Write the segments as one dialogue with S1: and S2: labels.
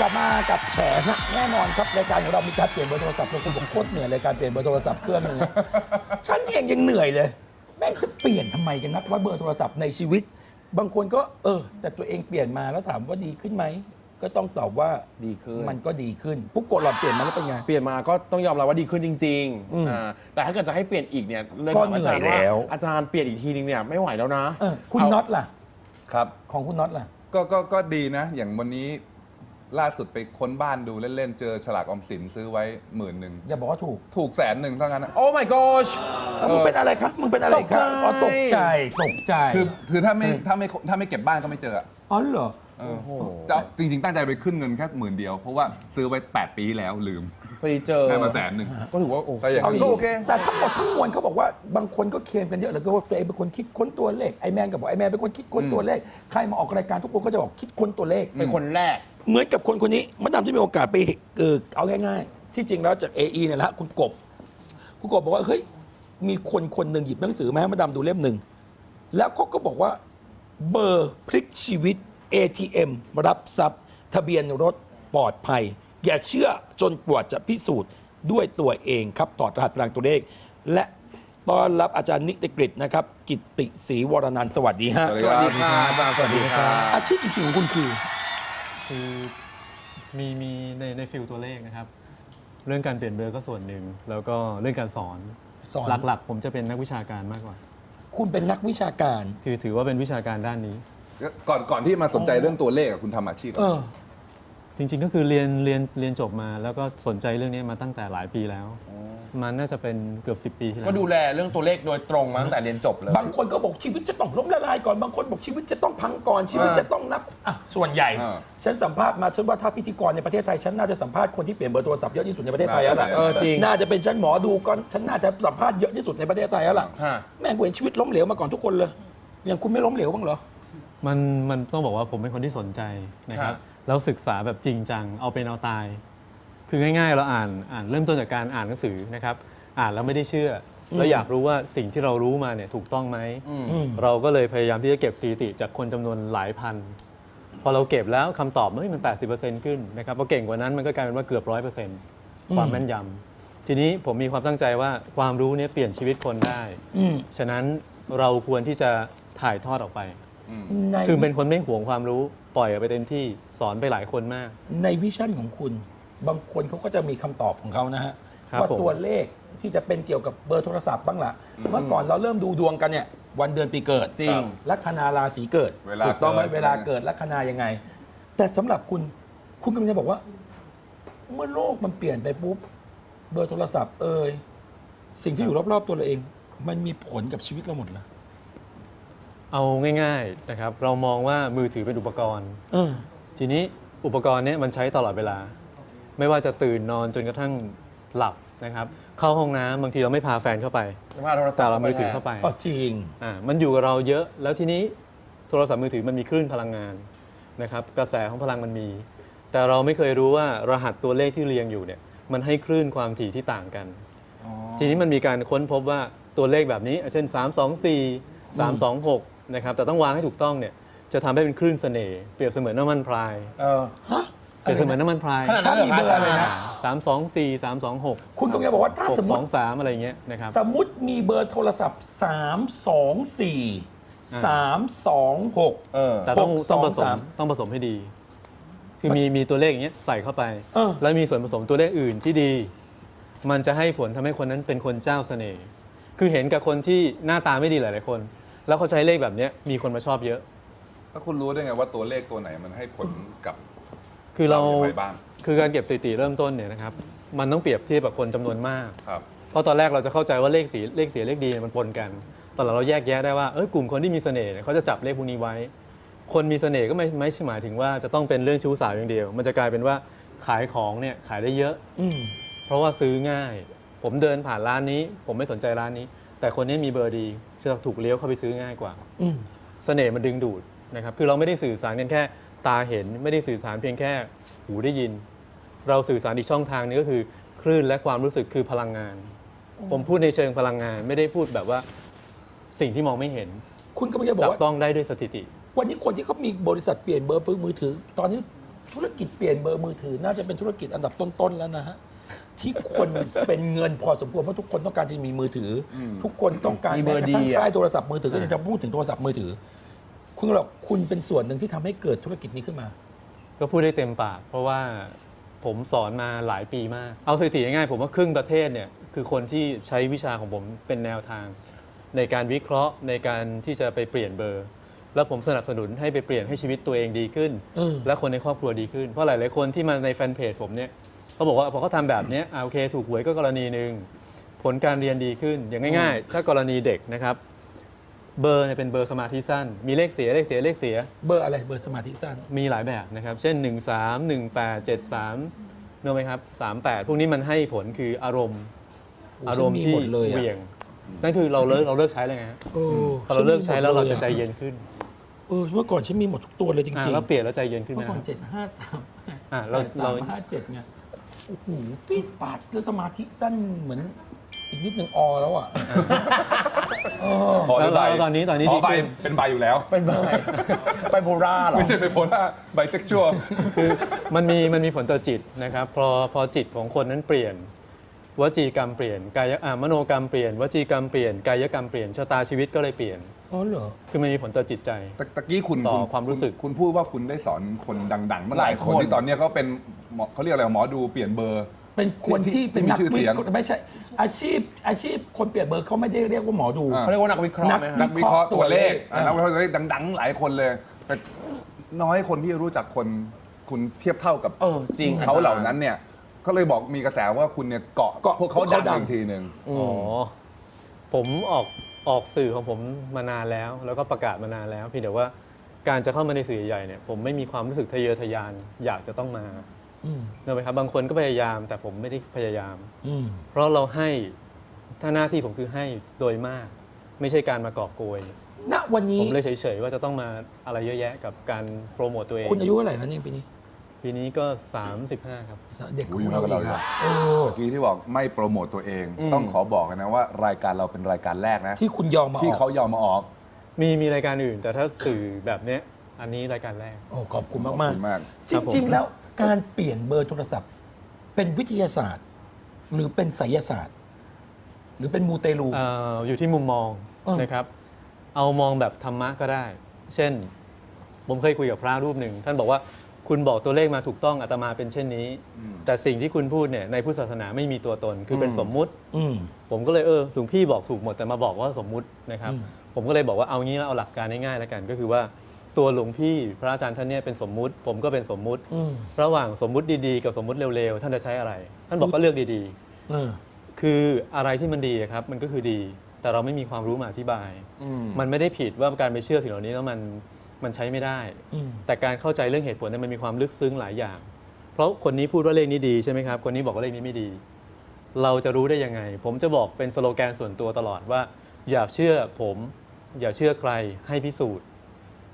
S1: ลับมากับแฉนะแน่นอนครับรายการของเรามีการเปลี่ยนเบอร์โทรศัพท์ผมบอกโคตรเหนื่อยรายการเปลี่ยนเบอร์โทรศัพท์เครื่องนึงฉันเองยังเหนื่อยเลยแม่งจะเปลี่ยนทำไมกันนักว่าเบอร์โทรศัพท์ในชีวิต บางคนก็แต่ตัวเองเปลี่ยนมาแล้วถามว่าดีขึ้นไหมก็ต้องตอบว่า
S2: ดีขึ้น
S1: มันก็ดีขึ้นปุ๊กโกะหลอดเปลี่ยนมาแล้วเป็นไง
S2: เปลี่ยนมาก็ต้องยอมรับว่าดีขึ้นจริงแต่ถ้าเกิดจะให้เปลี่ยนอีกเนี่ยเลยถามอาจารย์ว่าอาจารย์เปลี่ยนอีกทีนึงเนี่ยไม่ไหวแล้วนะ
S1: คุณน็อตล่ะ
S3: ครับ
S1: ของคุณน็อตล่ะ
S3: ก็ดีนะ อย่างวันนี้ล่าสุดไปค้นบ้านดูเล่นๆ เจอฉลากออมสินซื้อไว้10,000
S1: อย่าบอกว่าถูก
S3: ถูก100,000เท่านั้นนะ
S2: โอ้ my gosh
S1: มึงเป็นอะไรครับมึงเป็นอะไรครับ
S2: ตกใจ
S1: ตกใจ
S3: คือถ้าไม่เก็บบ้านก็ไม่เจออะ
S1: อ๋อเหรอ
S3: จะจริงๆ ตั้งใจไปขึ้นเงินแค่10,000 เดียว เพราะว่าซื้อไว้8 ปีแล้วลืม
S2: ไปเจอ
S3: ได้มา100,000
S2: ก็ถือว่าโอ้
S3: ก็อย่างนี้
S1: เอา
S3: ก็โอเค
S1: แต่ทั้งหมดทั้งมวลเขาบอกว่าบางคนก็เคลมกันเยอะเหลือเกินว่าตัวเองเป็นคนคิดค้นตัวเลขไอแมนก็บอกไอแมนเป็นคนคิดค้นตัวเลขใครมาออกรายการทุกคนก็จะบอกคิดค้นตัวเลข
S2: เป็นคนแรก
S1: เหมือนกับคนคนนี้มดดำที่มีโอกาสไปเอาง่ายๆ ที่จริงแล้วจาก AE เนี่ยแหละคุณกบบอกว่าเฮ้ยมีคนหนึ่งหยิบหนังสือมาให้มดดำดูเล่มหนึ่งแล้วเขาก็บอกว่าเบอร์พลิกชีวิต ATM รับทรัพย์ทะเบียนรถปลอดภัย อย่าเชื่อจนกว่าจะพิสูจน์ด้วยตัวเองครับถอดรหัสพลังตัวเลข และต้อนรับอาจารย์นิติกฤตนะครับ กิตติศรีวรนันท์สวัสดีฮะ
S3: สวัสดีครับ
S2: อาจารย์สวัสดีครับ
S1: อาชีพจริงๆของคุณคือ
S4: คือมีในฟิลตัวเลขนะครับ เรื่องการเปลี่ยนเบอร์ก็ส่วนหนึ่ง แล้วก็เรื่องการสอน
S1: สอน
S4: หลักๆ ผมจะเป็นนักวิชาการมากกว่า
S1: คุณเป็นนักวิชาการ
S4: ถือว่าเป็นวิชาการด้านนี้
S3: ก่อนที่มาสนใจเรื่องตัวเลขอะคุณทำอาชีพอะไร
S4: จริงๆก็คือเรียนจบมา แล้วก็สนใจเรื่องนี้มาตั้งแต่หลายปีแล้วมันน่าจะเป็นเกือบ10 ปีที่แล้ว
S2: ก็ดูแลเรื่องตัวเลขโดยตรงมาตั้งแต่เรียนจบเลย
S1: บางคนก็บอกชีวิตจะต้องล้มละลายก่อนบางคนบอกชีวิตจะต้องพังก่อนชีวิตจะต้องนับส่วนใหญ่ ฉันสัมภาษณ์มาฉันว่าถ้าพิธีกรในประเทศไทยฉันน่าจะสัมภาษณ์คนที่เปลี่ยนเบอร์โทรศัพท์เยอะที่สุดในประเทศไทยแล้วล่ะ
S2: จริง
S1: น่าจะเป็นฉันหมอดูก็ฉันน่าจะสัมภาษณ์เยอะที่สุดในประเทศไทยแล้วล่ะ
S2: ฮะ
S1: แม่งกูเห็นชีวิตล้มเหลวมาก่อนทุกคนเลยอย่างคุณไม่ล้มเหลวบ้างเหรอ
S4: มันต้องบอกว่าผมเป็นคนที่สนใจนะครับแล้วศึกษาแบบจริงจังเอาเป็นเอาตาย คือง่ายๆเราอ่านเริ่มต้นจากการอ่านหนังสือนะครับอ่านแล้วไม่ได้เชื่อแล้วอยากรู้ว่าสิ่งที่เรารู้มาเนี่ยถูกต้องไหมเราก็เลยพยายามที่จะเก็บสถิติจากคนจำนวนหลายพัน พอเราเก็บแล้วคำตอบเฮ้ยมัน 80% ขึ้นนะครับพอเก่งกว่านั้นมันก็กลายเป็นว่าเกือบ 100%ความแม่นยำทีนี้ผมมีความตั้งใจว่าความรู้เนี่ยเปลี่ยนชีวิตคนได้ฉะนั้นเราควรที่จะถ่ายทอดออกไป
S1: ใน
S4: คือเป็นคนไม่หวงความรู้ปล่อยออกไปเต็มที่สอนไปหลายคนมาก
S1: ในวิชั่นของคุณ บางคนเขาก็จะมีคำตอบของเขานะฮะ
S4: ครับ
S1: ว่า
S4: ผม
S1: ตัวเลขที่จะเป็นเกี่ยวกับเบอร์โทรศัพท์บ้างล่ะเมื่อก่อนเราเริ่มดูดวงกันเนี่ยวันเดือนปีเกิด
S2: จริง
S1: ลัคนาราศีเกิด
S3: เวลา
S1: ถูกต้องไหม
S3: เกิด
S1: เวลาเกิดลัคนายังไง แต่สำหรับคุณกำลังจะบอกว่า เมื่อโลกมันเปลี่ยนไปปุ๊บเบอร์โทรศัพท์สิ่งที่อยู่รอบๆตัวเราเอง มันมีผลกับชีวิตเราหมดเลย
S4: เอาง่ายๆนะครับเรามองว่ามือถือเป็นอุปกรณ์
S1: เออ
S4: ทีนี้อุปกรณ์เนี้มันใช้ตลอดเวลา ไม่ว่าจะตื่นนอนจนกระทั่งหลับนะครับเข้าห้องน้ำบางทีเราไม่พาแฟนเข้าไป
S2: พาโทรศัพ
S4: แต่
S2: ท์
S4: เรามือถือเข้าไป
S1: อ๋อจริง
S4: มันอยู่กับเราเยอะ แล้วทีนี้โทรศัพท์มือถือมันมีคลื่นพลังงานนะครับกระแสของพลังมันมี แต่เราไม่เคยรู้ว่ารหัสตัวเลขที่เรียงอยู่เนี่ยมันให้คลื่นความถี่ที่ต่างกัน ทีนี้มันมีการค้นพบว่าตัวเลขแบบนี้เช่น 324 326นะครับแต่ต้องวางให้ถูกต้องเนี่ยจะทำให้เป็นคลื่นเสน่ห์เปรียบเสมือนน้ำมันพราย
S1: ฮะ
S4: เปรียบเสมือนน้ำมันพราย
S2: ขนาดนั้นเลยเหรออาจารย์
S4: 324 326
S1: คุณกำลังจะบอกว่าถ้าสมมติ
S4: 623อะไรเงี้ยนะครับ
S1: สมมติมีเบอร์โทรศัพท์ 324 326
S4: แต่ต้องผสม
S1: 623
S4: ต้องผสมให้ดี คือมีตัวเลขอย่างเงี้ยใส่เข้าไป
S1: เออ
S4: แล้วมีส่วนผสมตัวเลขอื่นที่ดี มันจะให้ผลทำให้คนนั้นเป็นคนเจ้าเสน่ห์คือเห็นกับคนที่หน้าตาไม่ดีหลายๆคน แล้วเขาใช้เลขแบบเนี้ยมีคนมาชอบเยอะ
S3: แล้วคุณรู้ได้ไงว่าตัวเลขตัวไหนมันให้ผลกับ
S4: คือเรา
S3: อย่างไรบ้าง
S4: คือการเก็บสถิติเริ่มต้นเนี่ยนะครับมันต้องเปรียบเทียบกับคนจำนวนมาก
S3: ครับ
S4: เพราะตอนแรกเราจะเข้าใจว่าเลขเสียเลขดีมันปนกันตอนหลังเราแยกแยะได้ว่ากลุ่มคนที่มีเสน่ห์เนี่ยเขาจะจับเลขพวกนี้ไว้ คนมีเสน่ห์ก็ไม่ใช่หมายถึงว่าจะต้องเป็นเรื่องชู้สาวอย่างเดียว มันจะกลายเป็นว่าขายของเนี่ยขายได้เยอะ เพราะว่าซื้อง่าย ผมเดินผ่านร้านนี้ ผมไม่สนใจร้านนี้ แต่คนนี้มีเบอร์ดีจะถูกเลี้ยวเข้าไปซื้อง่ายกว่าเสน่ห์มันดึงดูดนะครับคือเราไม่ได้สื่อสารกันแค่ตาเห็นไม่ได้สื่อสารเพียงแค่หูได้ยิน เราสื่อสารอีกช่องทางนึงก็คือคลื่นและความรู้สึกคือพลังงาน ผมพูดในเชิงพลังงานไม่ได้พูดแบบว่าสิ่งที่มองไม่เห็น
S1: คุณกำลังจะบอก
S4: จับ
S1: ว่า
S4: ต้องได้ด้วยสถิติ
S1: วันนี้คนที่เขามีบริษัทเปลี่ยนเบอร์มือถือ ตอนนี้ ธุรกิจเปลี่ยนเบอร์มือถือน่าจะเป็นธุรกิจอันดับต้นๆแล้วนะฮะที่คนเป็นเงินพอสมควรเพราะทุกคนต้องการจะมีมือถืออทุกคนต้องการ
S2: มีเบอร์
S1: แม้กระทั่ง
S2: ดีอะ
S1: ค่ายโทรศัพท์มือถือก็ยังจะพูดถึงโทรศัพท์มือถือ คุณบอกคุณเป็นส่วนหนึ่งที่ทำให้เกิดธุรกิจนี้ขึ้นมา
S4: ก็พูดได้เต็มปาก เพราะว่าผมสอนมาหลายปีมาก เอาสถิติง่ายๆผมว่าครึ่งประเทศเนี่ยคือคนที่ใช้วิชาของผมเป็นแนวทาง ในการวิเคราะห์ในการที่จะไปเปลี่ยนเบอร์ แล้วผมสนับสนุนให้ไปเปลี่ยนให้ชีวิตตัวเองดีขึ้น และคนในครอบครัวดีขึ้น เพราะหลายๆคนที่มาในแฟนเพจผมเนี่ยเขาบอกว่าพอเขาทำแบบเนี้ยโอเคถูกหวยก็กรณีหนึ่งผลการเรียนดีขึ้นอย่างง่ายๆ ถ้ากรณีเด็กนะครับเบอร์เนี่ยเป็นเบอร์สมาธิสั้นมีเลขเสียเลขเสียเลขเสีย
S1: เบอร์อะไรเบอร์สมาธิสั้น
S4: มีหลายแบบนะครับ เช่น 13 18 73เนอะไหมครับ 38 พวกนี้มันให้ผลคืออารมณ์
S1: โอ้
S4: อารมณ์
S1: ฉันมี
S4: ที่
S1: หมดเลยอะ
S4: เหวี่ยง นั่นคือเราเลิกใช้เลยไงฮะ
S1: โอ้
S4: พอเราเลิกใช้แล้วเราจะใจเย็นขึ้น
S1: เมื่อก่อนฉันมีหมดทุกตัวเลยจริง
S4: แล้วเปลี่ยนแล้วใจเย็น
S1: ๆ
S4: ขึ้นไห
S1: เมื่
S4: ม
S1: อก่อน
S4: ครับ
S1: 753
S4: เรา
S1: 8357ไงโอ้โหปีดปาดแล้วสมาธิสั้นเหมือนอีกนิดนึงแล้วอ่ะ
S3: พอหรือใบ
S4: แล้วตอนนี้
S3: อ๋อ
S4: ดี
S3: ใบ
S4: ขึ้น
S3: เป็นใบอยู่แล้ว
S2: เป็นไบโพล่าเหรอ
S3: ไม่ใช่ไปโพล่าใบเซ็กชวล
S4: คือมันมีผลต่อจิตนะครับพอจิตของคนนั้นเปลี่ยนวจีกรรมเปลี่ยนกายมโนกรรมเปลี่ยนวจีกรรมเปลี่ยนกายกรรมเปลี่ยนชะตาชีวิตก็เลยเปลี่ยน
S1: อ๋อเหรอ
S4: คือมันมีผลต่อจิตใจ
S3: ตะกี้คุณ
S4: ต่อความรู้สึก
S3: คุณพูดว่าคุณได้สอนคนดังๆมาหลายคนที่ตอนเนี้ยเขาเป็นหมอเขาเรียกอะไรหมอดูเปลี่ยนเบอร์
S1: เป็นคนที่เป็นนัก
S3: ที่มีชื่อเสียง
S1: ไม่ใช่อาชีพคนเปลี่ยนเบอร์เขาไม่ได้เรียกว่าหมอดู
S3: อ่า
S2: เขาเรียกว่านักวิเคราะห์ไหมค
S3: นั
S2: รับ
S3: กวิเคราะห์ตัวเลข
S1: อ่า
S3: นักวิเคราะห์ตัวเลขดังๆ หลายคนเลยแต่น้อยคนที่รู้จักคนคุณเทียบเท่ากับ
S2: จริง
S3: เขาเหล่านั้นเนี่ยก็เลยบอกมีกระแสว่าคุณเนี่ยเกาะพวกเขาดังอีกทีหนึ่ง
S4: อ๋อผมออกสื่อของผมมานานแล้ว แล้วก็ประกาศมานานแล้วเพียงแต่ว่าการจะเข้ามาในสื่อใหญ่เนี่ยผมไม่มีความรู้สึกทะเยอทะยานอยากจะต้องมา
S1: อืม
S4: เนอะไหมครับบางคนก็พยายามแต่ผมไม่ได้พยายาม
S1: อืม
S4: เพราะเราให้ถ้าหน้าที่ผมคือให้โดยมาก ไม่ใช่การมากอบโกย
S1: ณวัน
S4: ผ
S1: นี้
S4: มเลยเฉยๆว่าจะต้องมาอะไรเยอะแยะกับการโปรโมตตัวเอง
S1: คุณอายุเท่าไหร่แล้วเนี่ยปีนี้
S4: ปีนี้ก็ 35 ครับ
S1: เด็ก
S3: อุ้
S1: ข
S3: ย
S1: อง
S3: เรา
S1: เรา
S3: ก็เรา
S1: อีก
S3: อีก
S1: อะเออ
S3: เมื่อกี้ที่บอกไม่โปรโมตตัวเอง ต้องขอบอกกันนะว่ารายการเราเป็นรายการแรกนะ
S1: ที่คุณยอมมาอ
S3: ที่
S1: อก
S3: เขายอมมาออก
S4: มีรายการอื่น แต่ถ้าสื่อแบบเนี้ยอันนี้รายการแรก
S1: โอ้ขอบคุณ
S3: ขอบ
S1: มาก
S3: คุณมาก
S1: ๆ จริง ๆ แล้วการเปลี่ยนเบอร์โทรศัพท์ เป็นวิทยาศาสตร์ หรือเป็นไสยศาสตร์ หรือเป็นมูเตลู
S4: อยู่ที่มุมมอง
S1: เออ
S4: นะครับ เอามองแบบธรรมะก็ได้ เช่น ผมเคยคุยกับพระรูปหนึ่ง ท่านบอกว่าคุณบอกตัวเลขมาถูกต้องอาตมาเป็นเช่นนี้ แต่สิ่งที่คุณพูดเนี่ยในพุทธศาสนาไม่มีตัวตนคือเป็นสมมุติ
S1: อืม
S4: ผมก็เลยหลวงพี่บอกถูกหมดแต่มาบอกว่าสมมุตินะครับ
S1: อืม
S4: ผมก็เลยบอกว่าเอางี้แล้วเอาหลักการง่ายๆแล้วกัน ก็คือว่าตัวหลวงพี่พระอาจารย์ท่านเนี่ยเป็นสมมุติ ผมก็เป็นสมมุติ
S1: อืม
S4: ระหว่างสมมุติดีๆกับสมมุติเร็วๆท่านจะใช้อะไร ท่านบอกก็เลือกดี
S1: เออ
S4: ๆ คืออะไรที่มันดีอะครับมันก็คือดี แต่เราไม่มีความรู้มาอธิบาย มันไม่ได้ผิดว่าการไปเชื่อสิ่งเหล่านี้แล้วมันใช้ไม่ได้
S1: อืม
S4: แต่การเข้าใจเรื่องเหตุผลเนี่ยมันมีความลึกซึ้งหลายอย่าง เพราะคนนี้พูดว่าเลขนี้ดีใช่ไหมครับ คนนี้บอกว่าเลขนี้ไม่ดี เราจะรู้ได้ยังไง ผมจะบอกเป็นสโลแกนส่วนตัวตลอดว่า อย่าเชื่อผม อย่าเชื่อใครให้พิสูจน์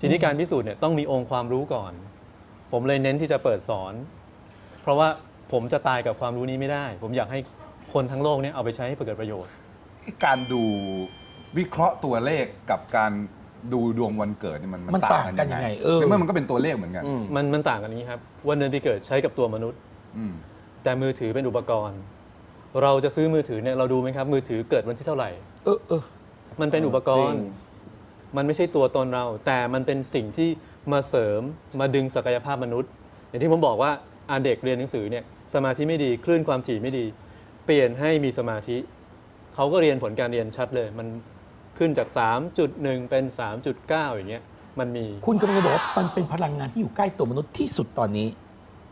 S4: ทีนี้การพิสูจน์เนี่ยต้องมีองค์ความรู้ก่อน ผมเลยเน้นที่จะเปิดสอน เพราะว่าผมจะตายกับความรู้นี้ไม่ได้ ผมอยากให้คนทั้งโลกเนี่ยเอาไปใช้ให้เกิดประโยชน์
S3: การดูวิเคราะห์ตัวเลขกับการดูดวงวันเกิดนี่มัน
S1: มันต่างกันยังไง
S3: ในเมื่อมันก็เป็นตัวเลขเหมือนกัน
S4: มันต่างกันอย่างนี้ครับวันเดือนปีเกิดใช้กับตัวมนุษย์
S3: อืม
S4: แต่มือถือเป็นอุปกรณ์ เราจะซื้อมือถือเนี่ยเราดูไหมครับ มือถือเกิดวันที่เท่าไหร่
S1: เออ
S4: มันเป็นอุปกรณ์ มันไม่ใช่ตัวตนเรา แต่มันเป็นสิ่งที่มาเสริมมาดึงศักยภาพมนุษย์ อย่างที่ผมบอกว่าเด็กเรียนหนังสือเนี่ยสมาธิไม่ดีคลื่นความถี่ไม่ดี เปลี่ยนให้มีสมาธิเขาก็เรียนผลการเรียนชัดเลย มันขึ้นจาก 3.1 เป็น 3.9 อย่างเงี้ยมันมี
S1: คุณกำลังจะบอกว่ามันเป็นพลังงานที่อยู่ใกล้ตัวมนุษย์ที่สุดตอนนี้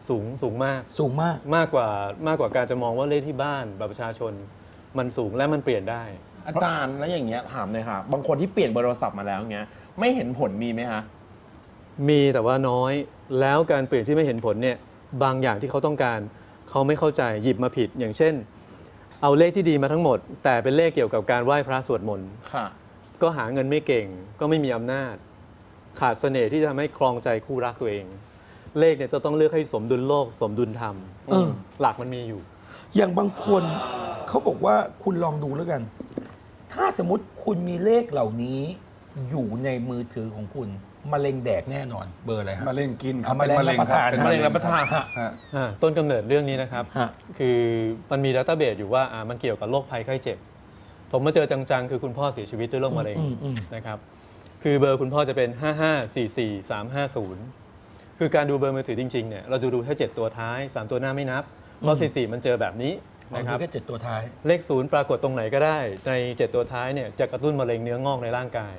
S4: สูงมาก
S1: สูงมาก
S4: มากกว่าการจะมองว่าเลขที่บ้านบัตรประชาชน มันสูงและมันเปลี่ยนได้
S2: อาจารย์แล้วอย่างเงี้ยถามเลยค่ะบางคนที่เปลี่ยนเบอร์โทรศัพท์มาแล้วเงี้ยไม่เห็นผลมีไหมคะ
S4: มีแต่ว่าน้อยแล้วการเปลี่ยนที่ไม่เห็นผลเนี่ยบางอย่างที่เขาต้องการเขาไม่เข้าใจหยิบมาผิด อย่างเช่น เอาเลขที่ดีมาทั้งหมด แต่เป็นเลขเกี่ยวกับการไหว้พระสวดมนต์
S2: ค่ะ
S4: ก็หาเงินไม่เก่ง ก็ไม่มีอำนาจ ขาดเสน่ห์ที่จะทำให้ครองใจคู่รักตัวเอง เลขเนี่ยจะต้องเลือกให้สมดุลโลก สมดุลธรรม
S1: เออ
S4: หลักมันมีอยู่
S1: อย่างบางคนเขาบอกว่าคุณลองดูแล้วกัน ถ้าสมมติคุณมีเลขเหล่านี้อยู่ในมือถือของคุณ มะเร็งแดกแน่นอนเบอร์อะไรฮะ
S3: มะเร็งกินครับ
S1: มะเร็ง
S3: เป็นมะเร็ง
S1: รับประ
S3: ค
S1: ทาน
S3: รับเป็น
S2: มะ
S3: มะ
S2: เร็
S3: เร็
S2: ง
S3: ง
S2: รับประทาน
S3: ฮะ
S4: ต้นกำเนิดเรื่องนี้นะครับ
S1: ฮะ
S4: คือมันมีดัตต้าเบสอยู่ว่ามันเกี่ยวกับโรคภัยไข้เจ็บ ผมมาเจอจังๆ คือคุณพ่อเสียชีวิตด้วยโรคมะเร็งนะครับคือเบอร์คุณพ่อจะเป็น 5544350 คือการดูเบอร์มือถือจริงๆเนี่ยเราจะดูแค่7ตัวท้าย 3 ตัวหน้าไม่นับเพราะ44มันเจอแบบนี้
S1: นะ
S4: นะ
S1: ค
S4: ค
S1: รั
S4: รั
S1: บบ แค่7ตัวท้าย
S4: เลข0ปรากฏตรงไหนก็ได้ใน7ตัวท้ายเนี่ยจะกระตุ้นมะเร็งเนื้องอกในร่างกาย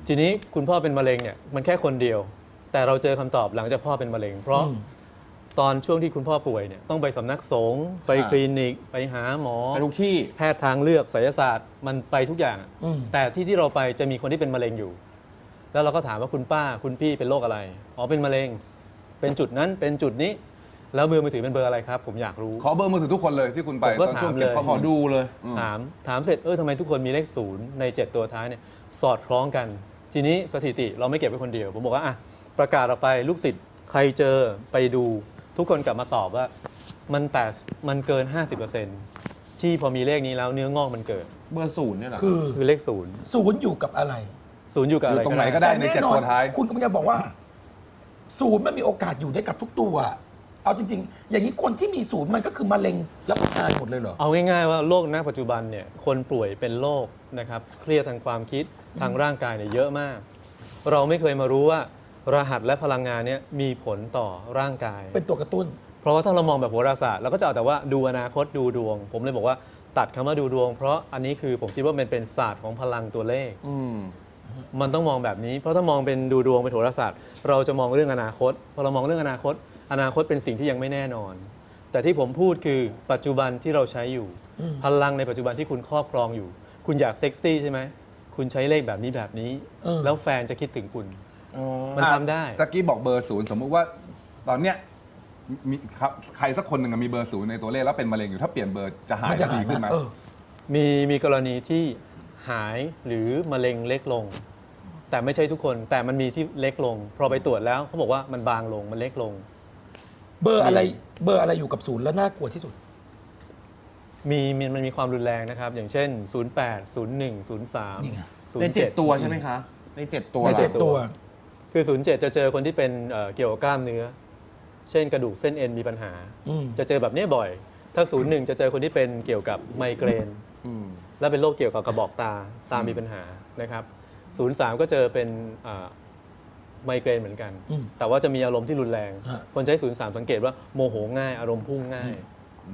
S4: ทีนี้คุณพ่อเป็นมะเร็งเนี่ยมันแค่คนเดียว แต่เราเจอคำตอบหลังจากพ่อเป็นมะเร็ง เพราะตอนช่วงที่คุณพ่อป่วยเนี่ยต้องไปสำนักสงฆ์ไปคลินิกไปหาหมอ
S2: ไปทุกที่
S4: แพทย์ทางเลือกไสยศาสตร์มันไปทุกอย่าง แต่ที่เราไปจะมีคนที่เป็นมะเร็งอยู่ แล้วเราก็ถามว่าคุณป้าคุณพี่เป็นโรคอะไรอ๋อเป็นมะเร็ง เป็นจุดนั้นเป็นจุดนี้ แล้วเบอร์มือถือเป็นเบอร์อะไรครับ ผมอยากรู้
S3: ขอเบอร์มือถือทุกคนเลยที่คุณไป
S4: ผมก็
S3: ตอนช่วง
S4: ถาม
S3: เก็บ
S4: เลย
S3: ข้อ
S2: ข
S3: มู
S2: อ
S3: ล
S2: ดูเลย
S4: ถามเสร็จทำไมทุกคนมีเลขศูนย์ใน 7 ตัวท้ายเนี่ยสอดคล้องกัน ทีนี้สถิติเราไม่เก็บไว้คนเดียว ผมบอกว่าอ่ะประกาศออกไปลูกศิษย์ใครเจอไปดูทุกคนกลับมาตอบว่ามันเกิน 50%ที่พอมีเลขนี้แล้วเนื้องอกมันเกิด
S2: เบอร์ศูนย์เนี่ยเหรอ
S4: คือเลขศูนย์
S1: ศูนย์อยู่กับอะไร
S4: ศูนย์อยู่กับ
S3: อ
S4: อะไร
S3: ยู่ตรงไหนก็ได้ใน
S1: แน่
S3: เจ็ด
S1: นอน
S3: ตัวท้าย
S1: คุณกำลังจะบอกว่า ศูนย์มันมีโอกาสอยู่ได้กับทุกตัว เอาจริง ๆ อย่างนี้คนที่มีศูนย์มันก็คือมะเร็งรับประทานหมดเลยเหรอ
S4: เอาง่ายๆว่าโรคณปัจจุบันเนี่ยคนป่วยเป็นโรคนะครับเครียดทางความคิดทางร่างกายเนี่ยเยอะมาก เราไม่เคยมารู้ว่ารหัสและพลังงานเนี่ยมีผลต่อร่างกาย
S1: เป็นตัวกระตุ้น
S4: เพราะว่าถ้าเรามองแบบโหราศาสตร์เราก็จะเอาแต่ว่าดูอนาคตดูดวง ผมเลยบอกว่าตัดคำว่าดูดวง เพราะอันนี้คือผมคิดว่ามันเป็นศาสตร์ของพลังตัวเลข มันต้องมองแบบนี้ เพราะถ้ามองเป็นดูดวงเป็นโหราศาสตร์ เราจะมองเรื่องอนาคต พอเรามองเรื่องอนาคตเป็นสิ่งที่ยังไม่แน่นอน แต่ที่ผมพูดคือปัจจุบันที่เราใช้อยู่ พลังในปัจจุบันที่คุณครอบครองอยู่ คุณอยากเซ็กซี่ใช่ไหมคุณใช้เลขแบบนี้แบบนี้ แล้วแฟนจะคิดถึงคุณ มันทำได้
S3: ตะกี้บอกเบอร์ศูนย์สมมุติว่าตอนเนี้ยมีครับใครสักคนหนึ่งอะมีเบอร์ศูนย์ในตัวเลขแล้วเป็นมะเร็งอยู่ถ้าเปลี่ยนเบอร์จะหาย
S1: มันจะหาย
S3: ดีขึ้นไหม
S4: มีกรณีที่หายหรือมะเร็งเล็กลง แต่ไม่ใช่ทุกคน แต่มันมีที่เล็กลง พอไปตรวจแล้วเขาบอกว่ามันบางลงมันเล็กลง
S1: เบอร์อะไรอยู่กับศูนย์แล้วน่ากลัวที่สุด
S4: มันมีความรุนแรงนะครับ อย่างเช่น 08 01
S1: นี่ไง
S4: 03
S2: ในเจ็ด
S4: 07
S2: ตัวใช่ไหมคะ ในเจ็ดตัว
S1: ใน
S2: เหรอ
S1: 7 ตัว
S4: คือ 07 จะเจอคนที่เป็นเกี่ยวกับกล้ามเนื้อ เช่นกระดูกเส้นเอ็นมีปัญหา จะเจอแบบนี้บ่อย ถ้า 01 จะเจอคนที่เป็นเกี่ยวกับไมเกรน และเป็นโรคเกี่ยวกับกระบอกตามีปัญหานะครับ 03 ก็เจอเป็นไมเกรนเหมือนกัน แต่ว่าจะมีอารมณ์ที่รุนแรง
S1: ฮะ
S4: คนใช้ 03 สังเกตว่าโมโหง่าย อารมณ์พุ่งง่าย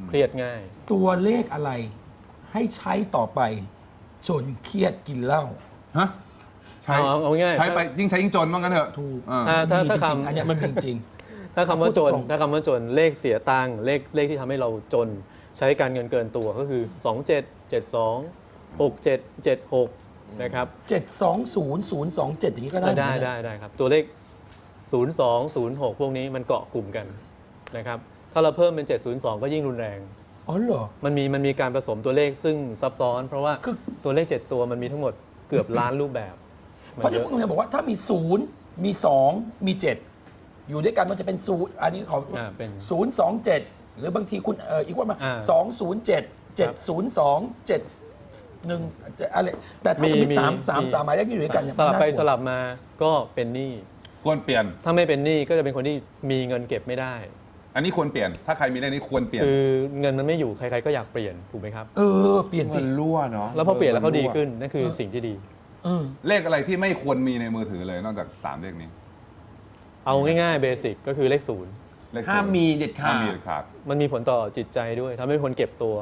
S4: เครียดง่าย
S1: ตัวเลขอะไรให้ใช้ต่อไป จนเครียดกินเหล้า
S3: ฮะใช้
S4: เอาง่ายๆ
S3: ใช้ไปยิ่งใช้ยิ่งจนว่างั้นเถอะ
S1: ถูก
S3: อ่า
S4: ถ้า
S1: มีจริงๆ
S4: คำ
S1: อันเนี้ยมันมีจริง
S4: ถ้าคำว่าจน
S1: พูดตรงๆ
S4: ถ้าคำว่าจนเลขเสียตังค์เลขที่ทำให้เราจนใช้การเงินเกินตัวก็คือ 27 72 67 76 นะครับ
S1: 720027อย่างนี้ก็ได้
S4: ได้
S1: เหมือนกันนะ
S4: ได้ครับ ตัวเลข 02 06 พวกนี้มันเกาะกลุ่มกันนะครับถ้าเราเพิ่มเป็น 702 ก็ยิ่งรุนแรง
S1: อ๋อเหรอ
S4: มันมีการผสมตัวเลขซึ่งซับซ้อน เพราะว่า
S1: คือ
S4: ตัวเลข 7 ตัวมันมีทั้งหมดเกือบล้านรูปแบบ
S1: เพราะที่พวกเราบอกว่าถ้ามี 0 มี 2 มี 7 อยู่ด้วยกันมันจะเป็น0อันนี้เขา
S4: เป็น
S1: 027 หรือบางทีคุณอีกว่ามา
S4: อ่า
S1: 207 702 71อะไรแต่ถ้าจะมี3หมายเลขที่อยู่ด้วยกันเนี่ย
S4: สลับไป
S1: มันน่ากลัว
S4: สลับมาก็เป็นหนี้
S3: ควรเปลี่ยน
S4: ถ้าไม่เป็นหนี้ก็จะเป็นคนที่มีเงินเก็บไม่ได้
S3: อันนี้ควรเปลี่ยน ถ้าใครมีเลขนี้ควรเปลี่ยน
S4: คือเงินมันไม่อยู่ใครๆก็อยากเปลี่ยนถูกไหมครับ
S1: เปลี่ยนสิ
S2: มันรั่วเนาะ
S4: แล้วพอเปลี่ยนแล้วเขาดีขึ้นนั่นคือสิ่งที่ดี
S3: เลขอะไรที่ไม่ควรมีในมือถือเลยนอกจาก3เลขนี้
S4: เอาง่ายๆเบสิกก็คือเลขศูนย์
S3: เลข
S2: ห้ามมีเด็ด
S3: ห้า
S2: ขาด
S3: มีเด็ดขาด
S4: มันมีผลต่อจิตใจด้วยทำให้คนเก็บตัว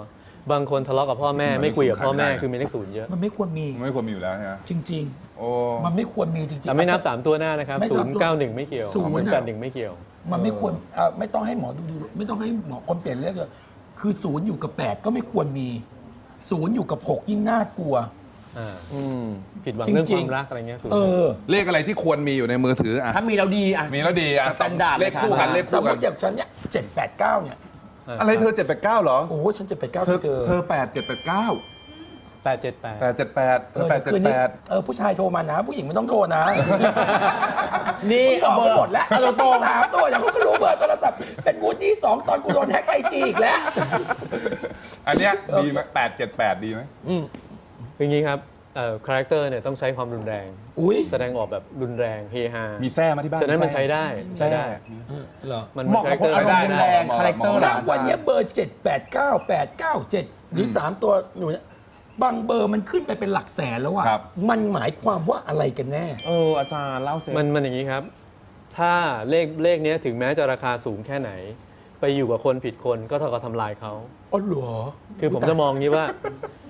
S4: บางคนทะเลาะกับพ่อแม่
S3: มัน
S4: ไม่คุยกับพ่อแม่
S3: ไม่ได้
S4: คือมีเลขศูนย์เยอะ
S1: มันไม่ควรมี
S3: ไม่ควรมีอยู่แล้วใช่ไหม
S1: จริง
S3: โอ้
S1: ๆ มันไม่ควรมีจริงๆ
S4: แต่ไม่นับ 3 ตัวหน้านะครับ
S1: ไม่นับ
S4: 091 ไม่เกี่ยว
S1: ศูนย์อะ
S4: 081 ไม่เกี่ยว
S1: มันไม่ควรไม่ต้องให้หมอดูไม่ต้องให้หมอคนเปลี่ยนเลขเลยคือ0อยู่กับ8ก็ไม่ควรมี0อยู่กับ6ยิ่งน่ากลัว
S4: ผิดหวังเรื่อง
S1: จริ
S4: ค
S1: งๆ
S4: วามรักอะไรเงี้ยศูนย์
S3: เลขอะไรที่ควรมีอยู่ในมือถืออ่ะ
S2: ถ้ามีแล้วดีอ่ะ
S3: มีแล้วดีอ่ะ
S2: สแตนดาร์ด
S3: เลขคู่กันเลข
S1: สม
S3: คู่
S1: ม
S3: กัน
S1: ติอย่างฉันเนี่ย789เนี่ย
S3: อะไรเธอ789เหรอ
S1: โอ้ฉัน789
S3: เธอ
S1: เจอ
S3: เธอ8 789
S4: 878
S3: 878เธอ
S1: คืนนี้
S3: 878
S1: ผู้ชายโทรมานะ ผู้หญิงไม่ต้องโทรนะ
S2: นี่
S1: เอา
S2: เอา
S1: เบ
S2: เบ
S1: อ
S2: อ
S1: ร์
S2: ร์
S1: หมดแล้วเอาตรงถามตัวอย่างเขาก็รู้เบอร์โทรศัพท์เป็นวูดดี้2ตอนกูโดนแฮ็กไอจีอีกแล้ว
S3: อันเนี้ยดีไหม878 ดีไหม
S4: คืออย่างนี้ครับ คาแรคเตอร์เนี่ยต้องใช้ความรุนแรง
S1: อุ้ย
S4: แสดงออกแบบรุนแรงเฮฮา
S2: มีแซ่มาที่บ้าน
S4: ฉะนั้นมันใช้ได้
S2: แซ่
S1: เหรอ
S4: มัน
S2: เหมาะกับคนอารมณ์รุนแรงคาแรคเตอร์
S1: ณ
S2: หลาน
S1: วันนี้เบอร์ 7 8 9 8 9 7 หรือ 3 ตัวหนูเนี่ยบางเบอร์มันขึ้นไปเป็นหลักแสนแล้วอะ
S3: ครับ
S1: มันหมายความว่าอะไรกันแน่
S2: อาจารย์เล่าสิ
S4: มันอย่างนี้ครับ ถ้าเลขเนี้ยถึงแม้จะราคาสูงแค่ไหน ไปอยู่กับคนผิดคนก็เท่ากับทำลายเขา
S1: อ๋อเหรอ
S4: คือผมจะมองงี้ว่า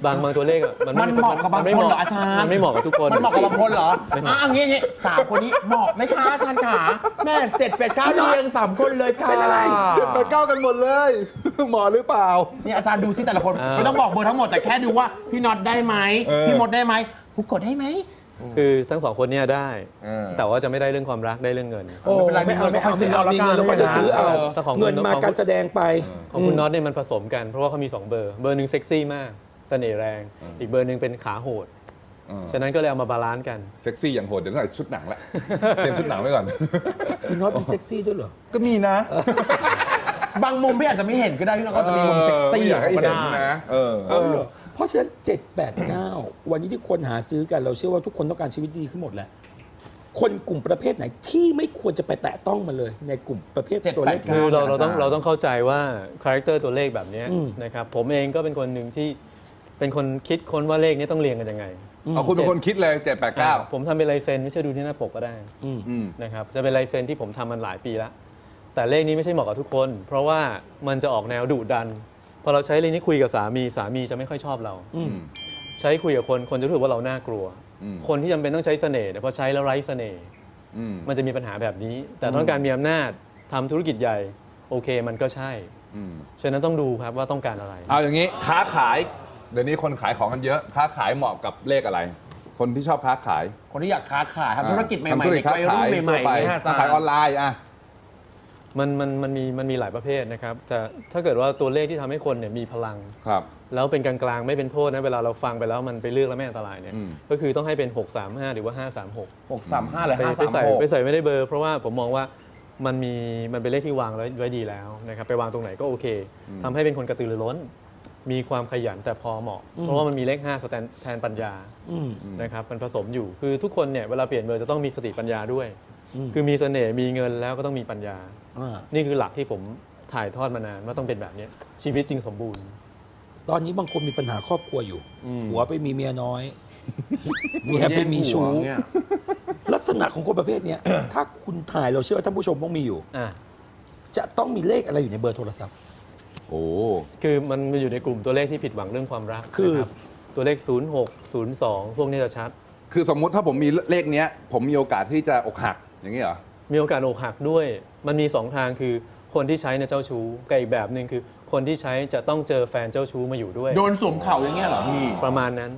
S4: บางตัวเลขอะ
S2: มันเหมาะกับบางคนเหรออาจารย์
S4: มันไม่เหมาะกับทุกคน
S2: มันเหมาะกับบางคนเหรออันนี้สามคนนี้เหมาะไหมคะอาจารย์ขาแม่7 8 9เรียง3 คนเลยค่ะ
S1: เป็นอะไร
S3: 7-8-9กันหมดเลย หมอหรือเปล่า
S2: นี่อาจารย์ดูซิแต่ละคนไม่ต้องบอกเบอร์ทั้งหมดแต่แค่ดูว่าพี่น็อตได้ไหมพี่มดได้ไหมผู้กดได้ไหม
S4: คือทั้งสองคนเนี่ยได้
S2: เออ
S4: แต่ว่าจะไม่ได้เรื่องความรักได้เรื่องเงิน
S1: โอ้
S2: ไม่เป็นไร
S1: ไม่เอา
S2: มี
S1: ไม่
S2: เงิน
S1: เอา
S2: ก็
S1: ไม่
S2: ค่อยซื้
S1: เอา
S2: อ
S1: มีเงินเราก็จะซื้อเอา
S4: แต่ของคุณ
S1: เงินมาการแสดงไป
S4: ของคุณน็อตเนี่ยมันผสมกัน เพราะว่าเขามี 2 เบอร์ เบอร์หนึ่งเซ็กซี่มากเสน่ห์แรง อีกเบอร์หนึ่งเป็นขาโหด ฉะนั้นก็เลยเอามาบาลานซ์กัน
S3: เซ็กซี่อย่างโหดเดี๋ยวต้องใส่ชุดหนังละเตรียมชุดหนังไว้ก่อน
S1: คุณน็อตมีเซ็กซี่ด้วยเหรอ
S3: ก็มีนะ
S2: บางมุมพี่อาจจะไม่เห็นก็ได้พี่น็อตก็จะมีมุมเซ็กซี่
S3: ไม่อยากให้
S2: ก็
S3: เห็
S2: ได้
S3: นนะ
S1: เพราะฉะนั้น 7 8 9 วันนี้ที่คนหาซื้อกันเราเชื่อว่าทุกคนต้องการชีวิตดีขึ้นหมดแหละ คนกลุ่มประเภทไหนที่ไม่ควรจะไปแตะต้องมันเลย ในกลุ่มประเภทตัวเลข
S4: คือเรา
S2: อาจารย์
S4: ต้องเข้าใจว่าคาแรคเตอร์ตัวเลขแบบเนี้ย
S1: อืม
S4: นะครับผมเองก็เป็นคนหนึ่งที่เป็นคนคิดค้นว่าเลขนี้ต้องเรียงกันยังไง
S3: เอาคุณเป็นคนคิดเลย 7-8-9
S4: ผมทำเป็นลายเซ็นไม่ใช่ดูที่หน้าปกก็ได้
S3: อืม
S4: นะครับจะเป็นลายเซ็นที่ผมทำมันหลายปีแล้ว แต่เลขนี้ไม่ใช่เหมาะกับทุกคน เพราะว่ามันจะออกแนวดุดัน พอเราใช้เลขนี้คุยกับสามีจะไม่ค่อยชอบเรา ใช้คุยกับคนจะรู้สึกว่าเราน่ากลัว
S3: อืม
S4: คนที่จำเป็นต้องใช้เสน่ห์เนี่ยพอใช้แล้วไร้เสน่ห์
S3: อืม
S4: มันจะมีปัญหาแบบนี้ แต่ต้องการมีอำนาจทำธุรกิจใหญ่โอเคมันก็ใช่
S3: อืม
S4: ฉะนั้นต้องดูครับว่าต้องการอะไร
S3: เอาอย่างนี้ค้าขาย เดี๋ยวนี้คนขายของกันเยอะ ค้าขายเหมาะกับเลขอะไร คนที่ชอบค้าขาย
S2: คนที่อยากค้าขายทำธุรกิจใหม่ๆ
S3: ทำธุร
S2: เด็
S3: กิ
S2: ก
S3: จค้า
S2: วัยรุ่
S3: ขาน ย
S2: ให
S3: ทั่
S2: ม่
S3: วไป
S2: ๆเนี่ยอาจาร
S3: ขายออน
S2: ย์
S3: ไลน์อ่ะ
S4: มันมีหลายประเภทนะครับแต่ถ้าเกิดว่าตัวเลขที่ทำให้คนเนี่ยมีพลัง
S3: ครับ
S4: แล้วเป็นกลางๆไม่เป็นโทษนะเวลาเราฟังไปแล้วมันไปเลือกแล้วไม่อันตรายเนี่ย
S3: อืม
S4: ก็คือต้องให้เป็น 635 หรือว่า 536
S2: 635หรือ
S4: ไปใส่
S2: 536
S4: ไม่ได้เบอร์ เพราะว่าผมมองว่ามันเป็นเลขที่วางไว้ดีแล้วนะครับไปวางตรงไหนก็โอเคทำให้เป็นคนกระตือรือร้น มีความขยันแต่พอเหมาะ เพราะว่ามันมีเลข5แทนปัญญา
S1: อืม
S4: นะครับมันผสมอยู่คือทุกคนเนี่ยเวลาเปลี่ยนเบอร์จะต้องมีสติปัญญาด้วย
S1: อืม
S4: คือมีเสน่ห์มีเงินแล้วก็ต้องมีปัญญา
S1: อ่า
S4: นี่คือหลักที่ผมถ่ายทอดมานานว่าต้องเป็นแบบเนี้ยชีวิตจริงสมบูรณ์
S1: ตอนนี้บางคนมีปัญหาครอบครัวอยู่ หัวไปมีเมียน้อย เมียไปมีชู้
S2: เนี่ย
S1: ลักษณะของคนประเภทเนี้ย ถ้าคุณถ่ายเราเชื่อว่าท่านผู้ชมต้องมีอยู่
S4: อ่ะ
S1: จะต้องมีเลขอะไรอยู่ในเบอร์โทรศัพท์
S3: โอ้
S4: คือมันอยู่ในกลุ่มตัวเลขที่ผิดหวังเรื่องความรัก
S1: คือ
S4: นะครับตัวเลข 06 02 พวกนี้จะชัด
S3: คือสมมุติถ้าผมมีเลขเนี้ย ผมมีโอกาสที่จะอกหัก อย่างนี้เหรอ
S4: มีโอกาสอกหักด้วย มันมี 2 ทางคือคนที่ใช้เนี่ยเจ้าชู้กับอีกแบบหนึ่งคือ คนที่ใช้จะต้องเจอแฟนเจ้าชู้มาอยู่ด้วย
S2: โดนสวมเข่าอย่างเงี้ยเหรอพี่
S4: ประมาณนั้น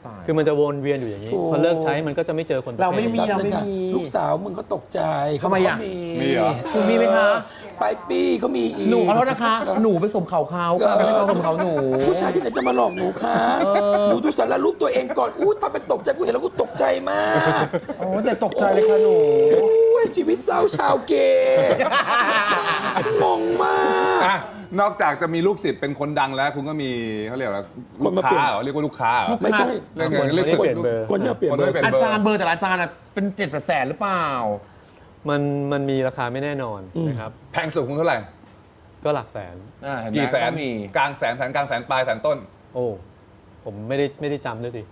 S2: ตาย
S4: คือมันจะวนเวียนอยู่อย่างนี้ พอเลิกใช้มันก็จะไม่เจอคนประภท
S2: เราไม่มี
S1: แป๊บนึงค่ะลูกสาวมึงเขาตกใจ
S2: ทำไมอ่ะ
S1: เขา
S3: มีเหรอ
S2: คุณมีไหมคะ
S1: ไปปี้เขามีอีก
S2: หนูขอโทษนะคะ หนูไปสวมเข่าเขาค่ะไม่ได้สวมเข่าหนู
S1: ผู้ชายที่ไหนจะมาหลอกหนูคะหนูดูสารรูปตัวเองก่อนอู้ทำเป็นตกใจกูเห็นแล้วกูตกใจมาก
S2: โอ้แต่ตกใจเลยค่ะหนู
S1: โอ้ยชีวิตเศร้าชาวเกย์งงมาก
S3: อ่ะ นอกจากจะมีลูกศิษย์เป็นคนดังแล้ว คุณก็มีเขาเรียกอะไร
S1: ค
S3: ลู
S1: น
S3: ก
S1: มาเปลี่
S3: ค้าย
S1: น
S3: เหรอ เรียกว่าลูกค้าเหรอ
S1: ไม่ใช่
S3: เรื่อง
S4: คน
S3: เรียก
S4: ที่เปลี่ยนเบอร์
S1: คนที่เปลี่ยน
S3: คน
S1: เบอ
S3: ที่
S1: ร์
S3: เป็น
S2: อา
S3: เบอ
S2: จารย์
S3: ร์
S2: เบอร์แต่ละอาจารย์เป็น7-800,000หรือเปล่า
S4: มันมีราคาไม่แน่นอนนะครับ
S3: แพงสุดคุณเท่าไหร่
S4: ก็หลักแสน
S3: กี่แสน
S2: มี
S3: กลางแสนกลางแสนปลายแสนต้น
S4: โอ้ผมไม่ได้จำด้วยสิ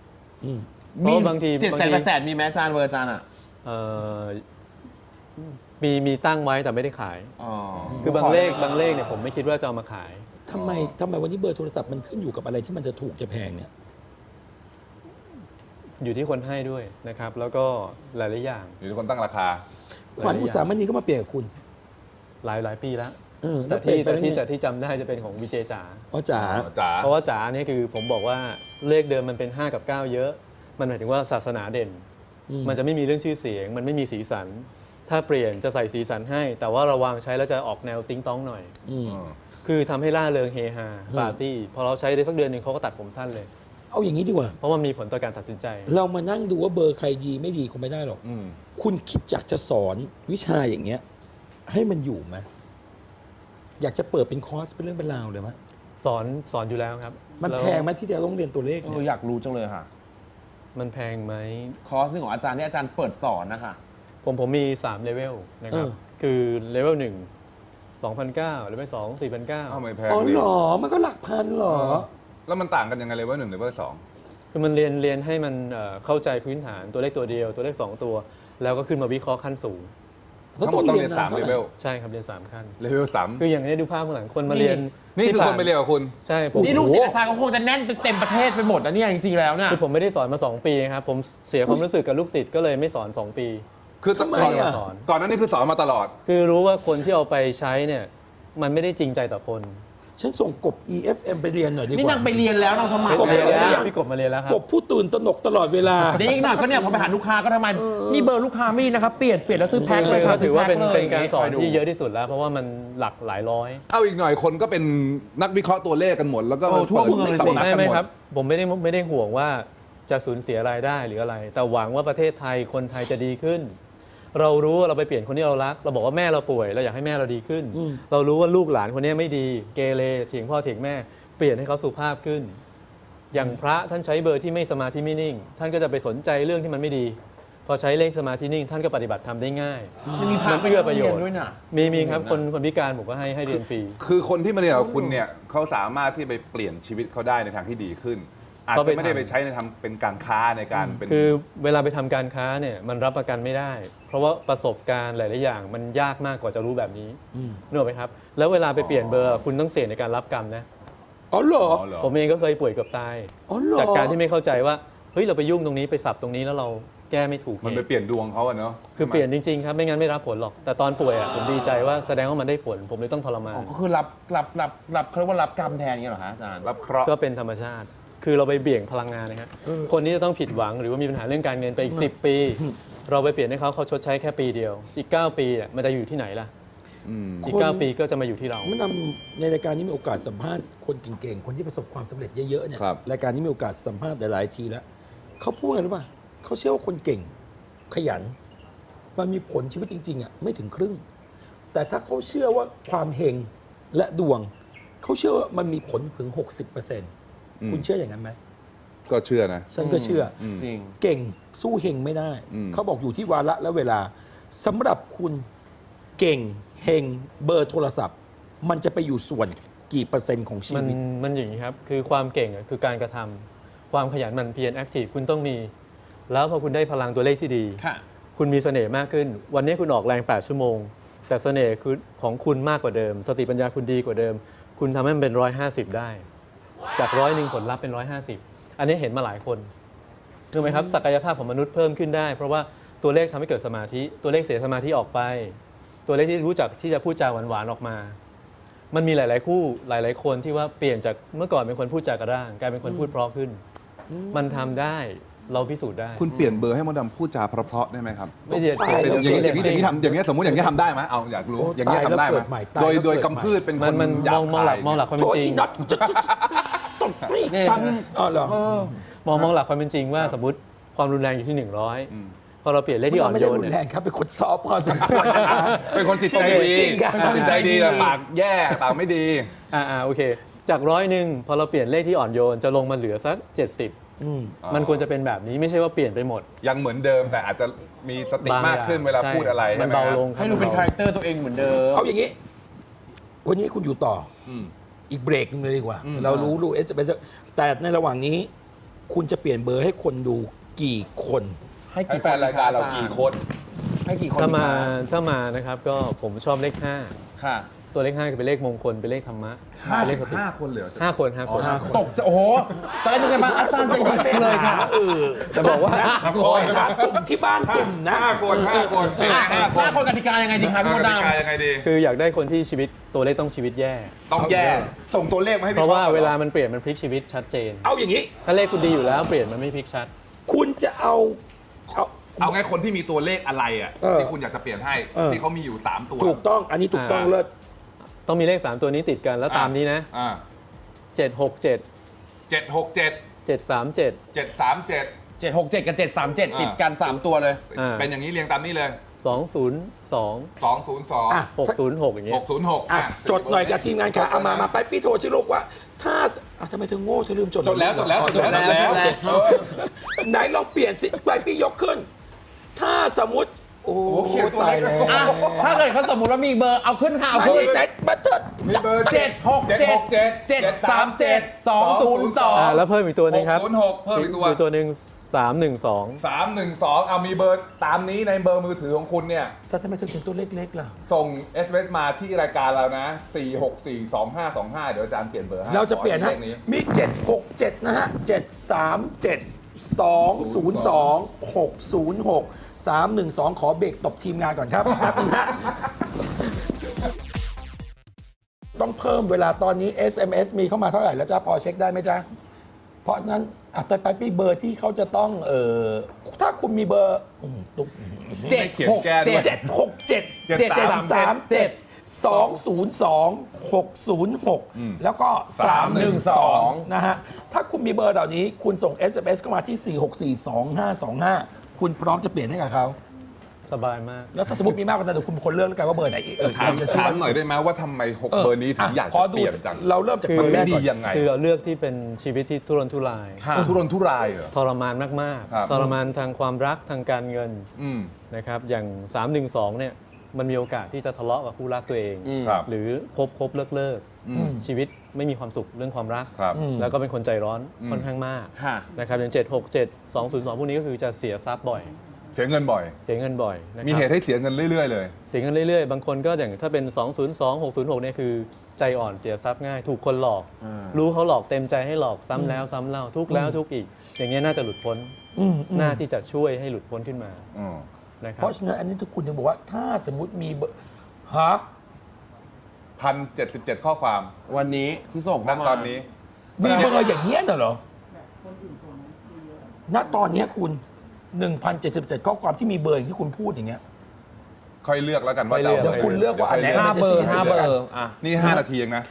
S1: อืม
S4: เพราะบางที
S2: 700,000-800,000มีไหมอาจารย์เบอร์อาจารย์อ่ะ
S4: เอ่อมีตั้งไว้แต่ไม่ได้ขาย
S2: อ๋อ
S4: คือบางเลขเนี่ยผมไม่คิดว่าจะเอามาขาย
S1: ทำไมวันนี้เบอร์โทรศัพท์มันขึ้นอยู่กับอะไรที่มันจะถูกจะแพงเนี่ย
S4: อยู่ที่คนให้ด้วยนะครับ แล้วก็หลายๆอย่าง
S3: อยู่ที่คนตั้งราคา
S1: ขวัญอุตสาหมณีก็มาเปลี่ยนกับคุณ
S4: หลายปีแล้ว
S1: แล้
S4: แต่
S1: วเปลี่ยนไป
S4: ที่
S1: แล้วเนี่ย
S4: ที่จำได้จะเป็นของวีเจจ๋า
S1: อ๋อจ๋า
S3: จ๋า
S4: เพราะว่าจ๋าเนี่ยคือผมบอกว่าเลขเดิมมันเป็น 5 กับ 9 เยอะ มันหมายถึงว่าศาสนาเด่น มันจะไม่มีเรื่องชื่อเสียง มันไม่มีสีสัน ถ้าเปลี่ยนจะใส่สีสันให้ แต่ว่าระวังใช้แล้วจะออกแนวติ้งต้องหน่อย
S1: อืม
S4: คือทำให้ล่าเริงเฮฮาปาร์ตี้พอเราใช้ได้สักเดือนหนึ่งเขาก็ตัดผมสั้นเลย
S1: เอาอย่างนี้ดีกว่า
S4: เพราะมันมีผลต่อการตัดสินใจ
S1: เรามานั่งดูว่าเบอร์ใครดีไม่ดีคงไม่ได้หรอก
S3: อืม
S1: คุณคิดอยากจะสอนวิชาอย่างเงี้ย ให้มันอยู่ไหมอยากจะเปิดเป็นคอร์สเป็นเรื่องเป็นราวเลยไหม
S4: สอนอยู่แล้วครับ
S1: มัน
S4: ล้ว
S1: แพงไหมที่จะต้องเรียนตัวเลขเนี่ย
S2: อยากรู้จังเลยค่ะ
S4: มันแพงไหม
S2: คอร์สหนึงของอาจารย์ที่อาจารย์เปิดสอนนะคะ
S4: ผมมี3เลเวลนะครับ คือเลเวล1 2,900เลเวล2 4,900
S3: อ้าวไม่แพง
S1: อ๋อ
S3: ดิ
S1: เหรอมันก็หลักพันเหรอ
S3: แล้วมันต่างกันยังไงเลยว่า1หรือว่า2
S4: คือมันเรียนให้มันเข้าใจพื้นฐานตัวเลขตัวเดียวตัวเลข2ตัว แล้วก็ขึ้นมาวิเคราะห์ขั้นสูง
S3: ทั้งหมดต้องเรียน3เลเวล
S4: ใช่ครับเรียน3ขั้น
S3: เลเวล3
S4: คืออย่างนี้ดูภาพข้างหลังคนมาเรียน
S3: นี่คือคนไปเรียนกับคุณ
S4: ใช่ผม
S2: นี่ลูกศิษย์อาจารย์ก็คงจะแน่นเต็มประเทศไปหมดนะเนี่ยจริงๆแล้วเนี่ย
S4: คือผมไม่ได้สอนมา 2 ปีครับผมเสียความรู้สึกกับลูกศิษย์ก็เลยไม่สอน 2 ปี
S3: คือ
S1: ทำไม
S3: ก่อน
S1: อ่ะ
S4: สอน
S3: ก่อนหนั้นนี่คือสอนมาตลอด
S4: คือรู้ว่าคนที่เอาไปใช้เนี่ยมันไม่ได้จริงใจต่อคน
S1: ฉันส่งกบ EFM ไปเรียนหน่อยดีก
S2: นี่
S1: ว่า
S2: นางไปเรียนแล้วนางสมัคร
S1: กบ
S4: เรียน
S2: แล้
S4: แล้ว
S2: ว
S4: พี่กบมาเรียนแล้วครั
S1: ก
S4: บ
S1: บผู้ตื่นตระหนกตลอดเวลา
S2: เดี๋ยวอีกหน่อยก็เนี่ยพอไปหาลูกค้าก็ทำไมนี่เบอร์ลูกค้าไม่ดีนะครับเปลี่ยนแล้วซื้อแพ็คเลย
S4: ก็ถือว่าเป็น
S2: ซื้อแพ็คลย
S4: การสอนที่เยอะที่สุดแล้ว เพราะว่ามันหลักหลายร้อย
S3: เอาอีกหน่อยคนก็เป็นนักวิเคราะห์ตัวเลขกันหมด แล้วก็
S2: ทั่ว
S3: เปิด
S2: เมืองเลย
S3: สำนักกัน
S4: ไม่
S3: หมด
S4: ครับผมไม่ได้ห่วงว่าจะสูญเสียรายได้หรืออะไร แต่หวังว่าประเทศไทยคนไทยจะดีขึ้น เรารู้ว่าเราไปเปลี่ยนคนที่เรารัก เราบอกว่าแม่เราป่วยเราอยากให้แม่เราดีขึ้น เรารู้ว่าลูกหลานคนนี้ไม่ดีเกเรเถียงพ่อเถียงแม่เปลี่ยนให้เขาสุภาพขึ้น อย่างพระท่านใช้เบอร์ที่ไม่สมาธิไม่นิ่ง ท่านก็จะไปสนใจเรื่องที่มันไม่ดี พอใช้เลขสมาธินิ่ง ท่านก็ปฏิบัติทำได้ง่าย
S2: มันมีพา
S4: เพื่อประโยชน์
S2: ด้วยนะ
S4: มีครับคนพิการผมก็ให้เรียนฟรี
S3: คือคนที่มาเรียนกับคุณเนี่ยเขาสามารถที่ไปเปลี่ยนชีวิตเขาได้ในทางที่ดีขึ้น อาจ
S4: เขาไป
S3: จะไม่ได้
S4: ทำ
S3: ไปใช้ในทำเป็นการค้าในการเป็น
S4: คือเวลาไปทำการค้าเนี่ยมันรับประกันไม่ได้ เพราะว่าประสบการณ์หลาย ๆ อย่างมันยากมากกว่าจะรู้แบบนี้นึกออกไหมครับ แล้วเวลาไปเปลี่ยนเบอร์คุณต้องเสี่ยงในการรับกรรมนะ
S1: อ๋อเหรอ
S3: อ๋อเหรอ
S4: ผมเองก็เคยป่วยเกือบตาย
S1: อ๋อเหรอ
S4: จากการที่ไม่เข้าใจว่าเฮ้ยเราไปยุ่งตรงนี้ไปสับตรงนี้แล้วเราแก้ไม่ถูก
S3: มันไปเปลี่ยนดวงเขาอะเนาะ
S4: คือเปลี่ยนจริง ๆ ครับไม่งั้นไม่รับผลหรอก แต่ตอนป่วยอ่ะผมดีใจว่าแสดงว่ามันได้ผล ผมเลยต้องทรมา
S2: อ๋อน ก็คือรับเขาเรียกว่ารับกรรมแทนอย่างเงี้ยเหรอฮะอาจารย์
S3: รับเคราะห์
S4: ก็เป็นธรรมชาติ คือเราไปเบี่ยงพลังงานนะครับคนนี้จะต้องผิดหวังหรือว่ามีปัญหาเรื่องการเงินไปอีก10 ปี เราไปเปลี่ยนให้เขาชดใช้แค่ปีเดียว อีก 9 ปีอ่ะมันจะอยู่ที่ไหนล่ะ อีก 9 ปีก็จะมาอยู่ที่เรา
S1: มันนำในรายการนี้มีโอกาสสัมภาษณ์คนเก่งๆ คนที่ประสบความสำเร็จเยอะๆเนี่ย
S3: ครับ
S1: รายการนี้มีโอกาสสัมภาษณ์หลายๆทีแล้วเขาพูดอะไรรู้ป่ะเขาเชื่อว่าคนเก่งขยัน มันมีผลชีวิตจริงๆอ่ะไม่ถึงครึ่ง แต่ถ้าเขาเชื่อว่าความเฮงและดวง เขาเชื่อว่ามันมีผลถึง 60%คุณเชื่ออย่างนั้นไหม
S3: ก็เชื่อนะ
S1: ฉันก็เชื่ออ
S2: จริง
S1: เก่งสู้เฮงไม่ได้ เขาบอกอยู่ที่วาระและเวลาสำหรับคุณเก่งเฮงเบอร์โทรศัพท์ มันจะไปอยู่ส่วนกี่เปอร์เซ็นต์ของชี
S4: มัน
S1: วิต
S4: มันอย่างนี้ครับ คือความเก่งอ่ะคือการกระทำความขยันหมั่นเพียรแอคทีฟคุณต้องมี แล้วพอคุณได้พลังตัวเลขที่ดี
S2: ค่ะ
S4: คุณมีเสน่ห์มากขึ้น วันนี้คุณออกแรง 8 ชั่วโมง แต่เสน่ห์คือของคุณมากกว่าเดิม สติปัญญาคุณดีกว่าเดิม คุณทำให้มันเป็น 150 ได้ จาก100ผลลัพธ์เป็น 150 อันนี้เห็นมาหลายคนถูกไหมครับ ศักยภาพของมนุษย์เพิ่มขึ้นได้ เพราะว่าตัวเลขทำให้เกิดสมาธิ ตัวเลขเสียสมาธิออกไป ตัวเลขที่รู้จักที่จะพูดจาหวานๆออกมา มันมีหลาย ๆ คู่หลาย ๆ คนที่ว่าเปลี่ยนจากเมื่อก่อนเป็นคนพูดจากระด้างกลายเป็นคนพูดเพราะขึ้น มันทำได้เราพิสูจน์ได้
S3: คุณเปลี่ยนเบอร์ให้มดดำพูดจาเพราะๆได้ไหมครับ
S4: ไม่เสีย
S3: เป็นอย่างนี้
S4: เสี
S3: อย่างนี้ทำอย่างนี้สมมติอย่างนี้ทำได้ไหมเอาอยากรู้
S1: โอ้
S3: อย่างนี้ทำได้ไหม
S1: ตายแล้วเกิดใหม่ตายแล้ว
S3: โดย
S1: เกิดใหม่
S3: กำพืชเป็นคน
S4: มัน
S3: หยาบ
S4: มองหลั
S3: คาก ย
S4: มองหลักความเป็
S1: โท
S4: น
S1: ษ
S4: จริ
S1: อี
S4: ง
S1: นัทตบไม่
S3: ฟัง
S1: อ๋อเหรอ
S4: มองหลักความเป็นจริงว่าสมมติความรุนแรงอยู่ที่ 100 พอเราเปลี่ยนเลขที่อ่อน
S1: ไม่
S4: โย
S1: ได้
S4: น
S1: รุน
S4: เนี่
S1: แร
S4: ย
S1: งครับเป็นคนซอฟต์พอสมควรนะคะ
S3: เป็นคนจิตใจดี
S1: จริงๆครับ
S3: เป็นคนจิตใจดีแต่ปากแย่ปากไม่ดี
S4: โอเค จาก100พอเราเปลี่ยนเลขที่อ่อนโยนจะลงมาเหลือสัก70มันควรจะเป็นแบบนี้ไม่ใช่ว่าเปลี่ยนไปหมด
S3: ยังเหมือนเดิมแต่อาจจะมีสติ
S4: บาง
S3: มากขึ้นเวลา
S4: ใช่
S3: พูดอะไร
S4: มัน
S3: ใช่ไห
S4: เบา
S3: ฮะ
S4: ลงครับ
S2: ให้ดูเป็น
S4: มั
S2: คาแรคเตอร์ตัวเองเหมือนเดิม
S1: เอาอย่างนี้ วันนี้คุณอยู่ต่อ
S3: อืม
S1: อีกเบรกหนึงเลยดีกว่า
S3: อืม
S1: เรารู้เอสเปแต่ในระหว่างนี้ คุณจะเปลี่ยนเบอร์ให้คนดูกี่คน
S3: ให้แฟนรายการเรากี่คน
S2: ให้กี่คน
S4: ถ้ามานะครับก็ผมชอบเลข
S2: ค่ะ
S4: 5 ตัวเลข5คือเป็นเลขมงคลเป็นเลขธรรมะเป็นเลขสติ
S3: 5 คนเหลือ
S4: 5 คน5 คน
S2: ตกใจโอ้โหตอนแรกเป็นไงบ้างอาจารย์ใจดีจังเลยค่ะ
S4: จะบอกว่า
S1: กลุ่มที่บ้านกลุ่มนะ
S3: 5 คน 5 คน
S2: 5 คนกติกายังไงดีครับพี่มดดำ
S3: ยังไงดี
S4: คืออยากได้คนที่ชีวิตตัวเลขต้องชีวิตแย่
S3: ต้องแย่ส่งตัวเลขมาให้
S4: เพราะว่า
S3: ก่อน
S4: เวลามันเปลี่ยนมันพลิกชีวิตชัดเจน
S1: เอาอย่างนี้
S4: ถ้าเลขคุณดีอยู่แล้วเปลี่ยนมันไม่พลิกชัด
S1: คุณจะเอา
S3: เอาไงคนที่มีตัวเลขอะไรอ่ะ
S1: เออ
S3: ที่คุณอยากจะเปลี่ยนให้
S1: เออ
S3: ที่เขามีอยู่3ตัว
S1: ถูกต้องอันนี้ถูกต้องเลิศ
S4: ต้องมีเลข 3 ตัวนี้ติดกันแล้วตามนี้นะ
S3: อ่า
S4: 767
S3: 767
S4: 737
S3: 737
S2: 767 กับ 737 ติดกัน 3 ตัวเลย
S4: อ่า
S3: เป็นอย่างนี้เรียงตามนี้เลย
S2: 202
S1: อ่ะ
S4: 606 อย่างเงี้ย
S2: 606
S1: อ่ะจดหน่อยกับทีมงานค่ะเอามาไปพี่โทรชื่อลูกว่า ถ้าทำไมเธอโง่เธอลืมจด
S3: จดแล้ว
S1: ไหนลองเปลี่ยนสิไปพี่ยกขึ้น ถ้าสมมติโอ้
S3: เขียนตัว
S1: ตา
S3: เล็
S1: ย
S3: ก
S1: แล้ว
S2: ถ้าเกิดเขาสมมติว่ามีเบอร์เอาขึ้นค่ะเอา
S1: อัน
S2: ขึ้
S1: นี้
S2: น
S1: ไหนมาเถิด
S3: มีเบอร์
S2: 737
S4: แล้วเพิ่มอีกตัวหนึงครับ
S3: 606เพิ่มอีกตัว
S4: อีกตัวหนึ่ง312
S3: 312เอามีเบอร์ตามนี้ในเบอร์มือถือของคุณเนี่ย
S1: แต่ทำไมเธอเขียนตัวเล็กๆล่ะ
S3: ส่ง SMS มาที่รายการเรานะ 4642525 เดี๋ยวอาจารย์เปลี่ยนเบอร์ให้
S1: เราจะเปลี่ยนให้
S3: ขอให้
S1: มี 767 นะฮะ 737 202 606 312 ขอเบรกตบทีมงานก่อนครับ แป๊บนึงฮะต้องเพิ่มเวลาตอนนี้ SMS มีเข้ามาเท่าไหร่แล้วจ้าพอเช็คได้ไหมจ๊ะ เพราะนั้นแต่ไปปีเบอร์ที่เขาจะต้องถ้าคุณมีเบอร์ตุ๊ก
S3: ไม่เขียนแก้ด้วย
S1: 767 202 606 แล้วก็ 312 นะฮะ ถ้าคุณมีเบอร์เหล่านี้ คุณส่ง SMS เข้ามาที่ 4642525 คุณพร้อมจะเปลี่ยนให้กับเขา
S4: สบายมาก
S1: แล้วถ้าสมมติมีมากกว่านั้นเดี๋ยวคุณเป็นคนเลือกแล้วกันว่าเบอร์ไหน
S3: ถามหน่อยได้ไหมว่าทำไม 6 เบอร์นี้ถึงอยาก
S1: ขอ
S3: จะ
S1: ดู
S3: เปลี่ยนจัง
S1: เราเริ่มจาก
S4: คือ
S1: เบอร์แร
S3: ไม่
S1: ก
S3: ดี
S1: ก่อน
S3: ยังไง
S4: คือเราเลือกที่เป็นชีวิตที่ทุรนทุราย
S3: ทุรนทุรายเหรอ
S4: ทรมานมาก
S3: ครับ
S4: ๆ ทรมานทางความรักทางการเงิน
S3: อืม
S4: นะครับอย่าง 312 เนี่ยมันมีโอกาสที่จะทะเลาะกับคู่รักตัวเอง
S3: ครับ
S4: หรือคบเลิก
S3: อืม
S4: ชีวิตไม่มีความสุขเรื่องความรัก
S3: ครับ
S4: แล้วก็เป็นคนใจร้อน
S3: อืม
S4: ค่อนข้างมาก
S2: ฮะ
S4: นะครับอย่าง 767 202 พวกนี้ก็คือจะเสียทรัพย์บ่อย
S3: เสียเงินบ่อย
S4: เสียเงินบ่อยนะค
S3: มี
S4: รับ
S3: เหตุให้เสียเงินเรื่อยๆเลย
S4: เสียเงินเรื่อยๆ บางคนก็อย่างถ้าเป็น 202 606 เนี่ยคือใจอ่อนเสียทรัพย์ง่าย ถูกคนหลอก รู้เขาหลอกเต็มใจให้หลอกซ้ำแล้วซ้ำเล่าทุกแล้วทุกอีก อย่างเงี้ยน่าจะหลุดพ้นหน้าที่จะช่วยให้หลุดพ้นขึ้นมา
S3: อืม
S4: นะครั
S1: เพ
S4: บ
S1: ราะฉะนั้นอันนี้ทุกคุณถึงบอกว่าถ้าสมมติมีเบอร์ฮะ
S3: 1,077 ข้อความ
S2: วันนี้ที่ส่ง
S3: ณ
S2: เข้ามา
S3: ตอนนี้
S1: มีเบอร์อย่างเงี้ยน่ะเหรอณตอนเนี้ยคุณ 1,077 ข้อความที่มีเบอร์อย่างที่คุณพูดอย่างเงี้ย
S3: ค่อยเลือกแล้วกันว่า
S4: ค่อยเลือก
S3: จะ
S1: เดี๋ยวคุณเลือกว่าอันไหน
S2: 5 เบอร์5 เบอร์อ่ะ
S3: นี่ 5 นาทีเองนะ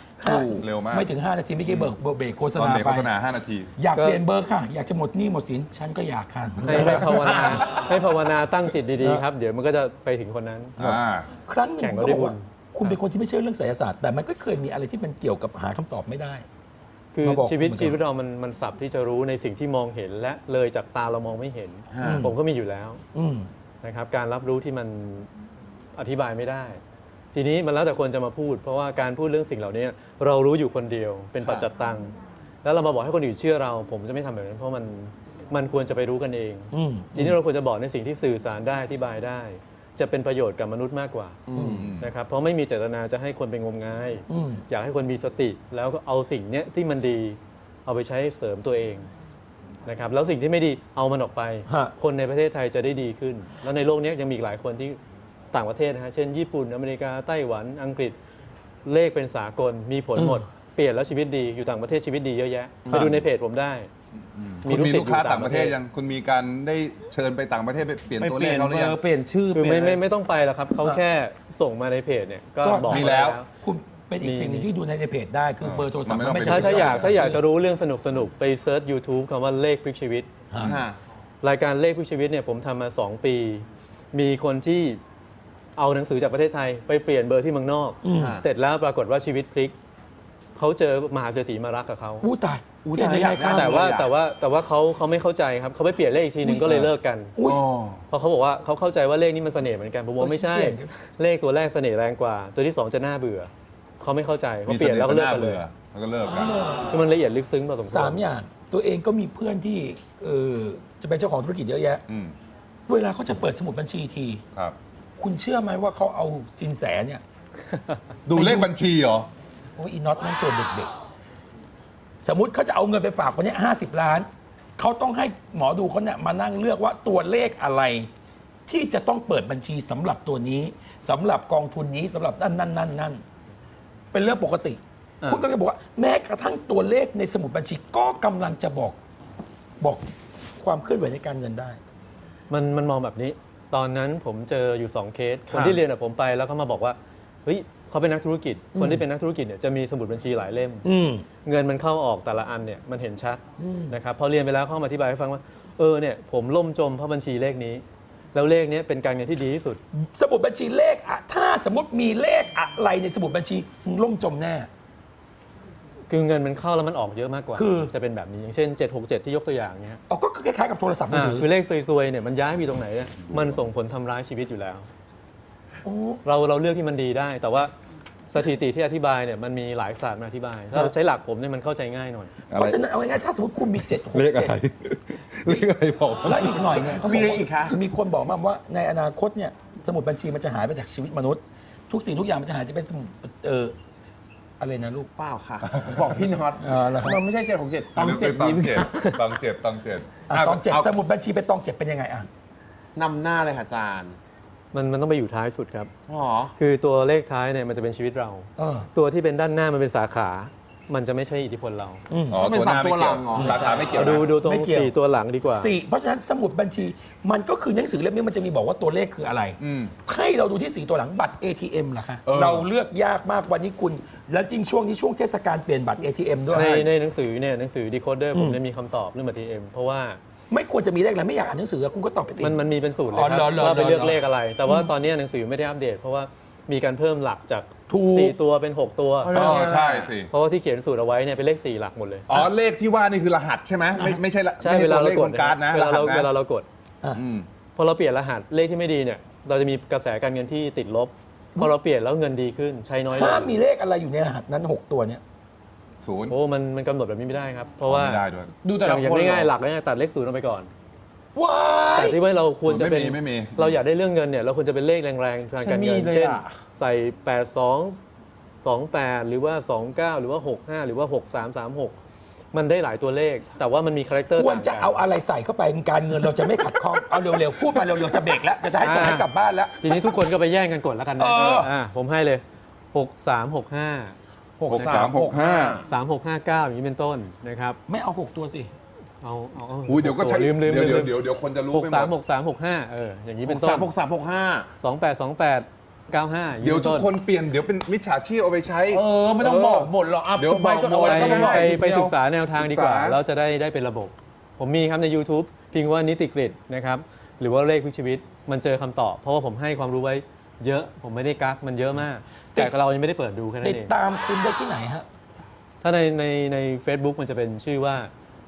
S3: เร็วมาก
S1: ไม่ถึง 5 นาทีไม่อกี้เบรกโฆษ
S3: ตอน
S1: ณา
S3: เบรก
S1: ไป
S3: โฆษณา 5 นาที
S1: อยากเปลี่ยนเบอร์ค่ะ อยากจะหมดหนี้หมดสิน ฉันก็อยากค่ะ
S4: ให้ภาวนาให้ภาวนาตั้งจิตดีๆครับ เดี๋ยวมันก็จะไปถึงคนนั้นหมด
S1: ครั้งหนึ่ง
S4: แข่ง
S1: ผม
S4: ก็
S1: ก็
S4: ได้
S1: บอกว่า
S4: บุญ
S1: คุณเป็นคนที่ไม่เชื่อเรื่องไสยศาสตร์แต่มันก็เคยมีอะไรที่มันเกี่ยวกับหาคำตอบไม่ได้
S4: คือ
S1: มาบอก
S4: ชีวิต
S1: ผมเหมือนกัน
S4: ชีวิตเรามันสับที่จะรู้ในสิ่งที่มองเห็นและเลยจากตาเรามองไม่เห็น ผมก็มีอยู่แล้ว
S1: อืม
S4: นะครับการรับรู้ที่มันอธิบายไม่ได้ ทีนี้มันแล้วแต่คนจะมาพูด เพราะว่าการพูดเรื่องสิ่งเหล่านี้เรารู้อยู่คนเดียวเป็นปัจจัตตัง แล้วเรามาบอกให้คนอื่นเชื่อเรา ผมจะไม่ทำแบบนั้นเพราะมันควรจะไปรู้กันเอง
S1: อืม
S4: ทีนี้เราควรจะบอกในสิ่งที่สื่อสารได้อธิบายได้ จะเป็นประโยชน์กับมนุษย์มากกว่า นะครับเพราะไม่มีเจตนาจะให้คนเป็นงมงาย
S1: อืม
S4: อยากให้คนมีสติแล้วก็เอาสิ่งเนี้ยที่มันดีเอาไปใช้เสริมตัวเองนะครับแล้วสิ่งที่ไม่ดีเอามันออกไป
S1: ฮะ
S4: คนในประเทศไทยจะได้ดีขึ้น แล้วในโลกนี้ยังมีอีกหลายคนที่ต่างประเทศนะฮะเช่นญี่ปุ่นอเมริกาไต้หวันอังกฤษเลขเป็นสากลมีผลหมด เปลี่ยนแล้วชีวิตดีอยู่ต่างประเทศชีวิตดีเยอะแยะไปดูในเพจผมได้
S3: คุณมีลูกค้าต่างประเทศยัง คุณมีการได้เชิญไปต่างประเทศไปเปลี่ยน
S2: ไป
S3: ตัว
S2: เป
S3: เล
S2: ลี่
S3: ข
S2: ยน
S3: เขาห
S2: เบ
S3: รือ
S2: อ
S3: ยัง
S2: ร์เปลี่ยนชื่อ
S4: คือ
S2: เปลี่ยนอะไร
S4: ไม่ต้องไปแล้วครับเขาแค่ส่งมาในเพจเนี่ยก็
S1: ก็
S4: บอก
S3: มีแล้ว
S1: คุณเป็นอีกสิ่งหนึ่งที่ดูในเพจได้คือเบอร์โทรศัพท์
S3: มันไม่ต้องไป
S4: ถ้าอยากจะรู้เรื่องสนุกไปเซิร์ช YouTube คำว่าเลขพลิกชีวิต
S2: ฮะ
S4: รายการเลขพลิกชีวิตเนี่ยผมทำมา 2 ปี มีคนที่เอาหนังสือจากประเทศไทยไปเปลี่ยนเบอร์ที่เมืองนอก เสร็จแล้วปรากฏว่าชีวิตพลิกเขาเจอมหาเศรษฐีมารักกับเขา
S1: อู้ตายอู้ตายได้ไงครับ
S4: แต่ว่าเขาไม่เข้าใจครับเขาไปเปลี่ยนเลขอีกทีหนึ่งก็เลยเลิกกัน
S1: อุ้ย
S3: อ๋อ
S4: เพราะเขาบอกว่าเขาเข้าใจว่าเลขนี้มันเสน่ห์เหมือนกันผมบอกไม่ใช่
S1: เปลี่ยน
S4: เลขตัวแรกเสน่ห์แรงกว่า ตัวที่ 2 จะน่าเบื่อเขาไม่เข้าใจเขา
S3: มี
S4: เปลี่ยนแล้วก็เลิก
S3: น่า
S4: กันเล
S3: เบื่
S4: ย
S3: อแล้วก็เลิกกัน
S4: คือมันละเอียดลึกซึ้งพอสมควร
S1: 3 อย่าง ตัวเองก็มีเพื่อนที่จะเป็นเจ้าของธุรกิจเยอะแยะ
S3: อืม
S1: เวลาเขาจะเปิดสมุดบัญชีที
S3: ครับ
S1: คุณเชื่อไหมว่าเขาเอาสินแสเนี่ย
S3: ดูเลขบัญชีเหรอ
S1: โอ้ยอีน็อตนั่นตัวเด็กๆ สมมุติเขาจะเอาเงินไปฝากคนเนี้ย50 ล้าน เขาต้องให้หมอดูเขาเนี่ยมานั่งเลือกว่าตัวเลขอะไร ที่จะต้องเปิดบัญชีสำหรับตัวนี้สำหรับกองทุนนี้สำหรับนั่นเป็นเรื่องปกติ คุณก็จะบอกว่าแม้กระทั่งตัวเลขในสมุดบัญชีก็กำลังจะบอกความเคลื่อนไหวในการเงินได้
S4: มันมองแบบนี้ ตอนนั้นผมเจออยู่ 2 เคส คนที่เรียนกับผมไปแล้วเขามาบอกว่าเฮ้ยเขาเป็นนักธุรกิจ คนที่เป็นนักธุรกิจเนี่ยจะมีสมุดบัญชีหลายเล่ม เงินมันเข้าออกแต่ละอันเนี่ยมันเห็นชัดนะครับพอเรียนไปแล้วเขามาอธิบายให้ฟังว่าเนี่ยผมล่มจมเพราะบัญชีเลขนี้ แล้วเลขเนี้ยเป็นการเงินที่ดีที่สุด
S1: สมุดบัญชีเลขอะถ้าสมมติมีเลขอะไรในสมุดบัญชีมึงล่มจมแน่
S4: คือเงินมันเข้าแล้วมันออกเยอะมากกว่า
S1: คือ
S4: จะเป็นแบบนี้อย่างเช่น 767 ที่ยกตัวอย่างเนี้ย
S1: อ๋อก็คล้ายๆกับโทรศัพท์มือถือ
S4: คือเลขซวยๆเนี่ยมันย้ายไปตรงไหนเนี่ยมันส่งผลทำร้ายชีวิตอยู่แล้ว
S1: โอ้
S4: เราเลือกที่มันดีได้ แต่ว่าสถิติที่อธิบายเนี่ยมันมีหลายศาสตร์มาอธิบาย ถ้าเราใช้หลักผมเนี่ยมันเข้าใจง่ายหน่อย
S3: อะ
S1: เพ
S3: ไร
S1: ราะฉะนั้นเอาง่ายๆถ้าสมมติคุณมี7
S3: เลขอะไร เลขอะไรบอก
S1: แล้วอีกหน่อยเนี่ยเขาบ
S2: มี
S1: อก
S2: อะไร
S1: ว่า
S2: อีกคะ
S1: มีคนบอกมาว่าในอนาคตเนี่ยสมุดบัญชีมันจะหายไปจากชีวิตมนุษย์ ทุกสิ่งทุกอย่างมันจะหายจะเป็นสมุดอะไรนะลูก
S2: เปล่าค่ะ บอกพี่น็อต
S1: แล้วครับ
S2: มันไม่ใช่767ต้อง7
S3: ตอง
S2: ยิ้ม
S3: เจ็ดตองเจ็ดตองเจ็ด
S1: ตองเจ็ดสมุดบัญชีเป็นตองเจ็ดเป็นยังไงอ่ะ
S2: นำหน้าเลยค่ะอาจารย์
S4: มันต้องไปอยู่ท้ายสุดครับ
S2: หรอ
S4: คือตัวเลขท้ายเนี่ยมันจะเป็นชีวิตเรา
S1: เออ
S4: ตัวที่เป็นด้านหน้ามันเป็นสาขา มันจะไม่ใช่อิทธิพลเรา
S3: อ๋อ
S2: ต้องเป็น
S3: ตัวหน้าไม่
S2: ตัวหลั
S3: เกี่ยว
S2: งเหรอ
S3: ราคาไม่เกี่ยวนะ
S4: ดูตรง
S1: ไม่เกี่ยว
S4: 4 ตัวหลังดีกว่า
S1: สี่เพราะฉะนั้นสมุดบัญชีมันก็คือหนังสือเล่มนี้มันจะมีบอกว่าตัวเลขคืออะไร
S3: อืม
S1: ให้เราดูที่สีตัวหลังบัตร ATM ล่ะคะ
S3: เออ
S1: เราเลือกยากมากวันนี้คุณ แล้วจริงช่วงนี้ช่วงเทศกาลเปลี่ยนบัตร ATM ด้วย
S4: ในหนังสือเนี่ยหนังสือ Decoder ผมเนี่ยมีคำตอบเรื่องบัตร ATM เพราะว่า
S1: ไม่ควรจะมีเลขอะไรไม่อยากอ่านหนังสือคุณก็ตอบไปสิ
S4: มันมีเป็นสูตรเลย
S1: อ๋อ
S4: ครั
S1: เหรอเหรอ
S4: ว่าไปเลือก
S1: เหรอ
S4: เลขอะไร แต่ว่าตอนนี้หนังสือไม่ได้อัปเดต เพราะว่ามีการเพิ่มหลักจาก
S1: ถูก
S4: 4 ตัวเป็น 6 ตัว
S3: อ๋อใช่สิ
S4: เพราะว่าที่เขียนสูตรเอาไว้เนี่ยเป็นเลข 4 หลักหมดเลย
S3: อ๋อเลขที่ว่านี่คือรหัสใช่ไหมไม่ใช่ละ
S4: ใช่
S3: ไม่ใช่
S4: เวลา
S3: ตัว
S4: เรา
S3: เลข
S4: ก
S3: บ
S4: ด
S3: นการ์ดนะ
S4: เวลาร
S3: หัส
S4: เวลา
S3: นะ
S4: เรากด
S3: อืม
S4: พอเราเปลี่ยนรหัสเลขที่ไม่ดีเนี่ยเราจะมีกระแสการเงินที่ติดลบ พอเราเปลี่ยนแล้วเงินดีขึ้นใช้น้อยล
S1: ถ้าง มีเลขอะไรอยู่ในรหัสนั้น 6 ตัวเนี่ย
S3: ศูนย์
S4: โอ้มันกำหนดแบบนี้ไม่ได้ครับ เพราะว่า
S3: ไม่ได้ด้วย
S2: ดูแต่
S4: อ
S2: ละ
S4: ย่าง
S2: คน
S4: ง่ายๆหลักง่ายๆตัดเลข0ออกไปก่อน
S1: ว้าย
S4: แต่ที่ว่าเราควรจะเป็น
S3: ไม่มี
S4: เราอยากได้เรื่องเงินเนี่ยเราควรจะเป็นเลขแรงๆทางการเงินเช่นใส่ 8228 หรือว่า 29 หรือว่า 65 หรือว่า 6336 มันได้หลายตัวเลข แต่ว่ามันมีคาแรคเตอร์
S1: ควร
S4: ต่าง
S1: จะ
S4: กัน
S1: เอาอะไรใส่เข้าไปการเงินเราจะไม่ขัดข้อง เอาเร็วๆ พูดมาเร็วๆ จะเบรกแล้ว จะให้ส่งให้กลับบ้านแล้ว
S4: ทีนี้ทุกคนก็ไปแย่งกันกดแล้วกันนะ
S1: เออ
S4: ผมให้เลย 6365
S3: 6365
S4: 3659 อย่างนี้เป็นต้นนะครับ
S1: ไม่เอา 6 ตัวสิ
S4: เอา
S3: อุ้ยเดี๋ยวก็ใช้
S4: ลืม
S3: เดี๋ยวคนจะรู้ไปหมด
S4: 636365อย่างนี้เป็นต้น
S2: 6365
S4: 282895
S3: เดี๋ยวทุกคนเปลี่ยนเดี๋ยวเป็นมิจฉาชีพเอาไปใช้
S2: ไม่ต้องบอกหมดหรอกอ่ะ
S3: เดี๋ยวบอก
S2: เอาไว้
S3: หมด
S2: ก็ได้
S4: ไปศึกษาแนวทางดีกว่า
S3: ศึกษา
S4: เราจะได้เป็นระบบ ผมมีครับใน YouTube พิมพ์ว่านิติกฤตนะครับหรือว่าเลขทุกชีวิตมันเจอคำตอบ เพราะว่าผมให้ความรู้ไว้เยอะผมไม่ได้กักมันเยอะมาก แต่เรายังไม่ได้เปิดดูแค่นั้
S1: ติ
S4: น
S1: ด
S4: เอง
S1: ตามคุณได้ที่ไหนฮะ
S4: ถ้าใน Facebook มันจะเป็นชื่อว่า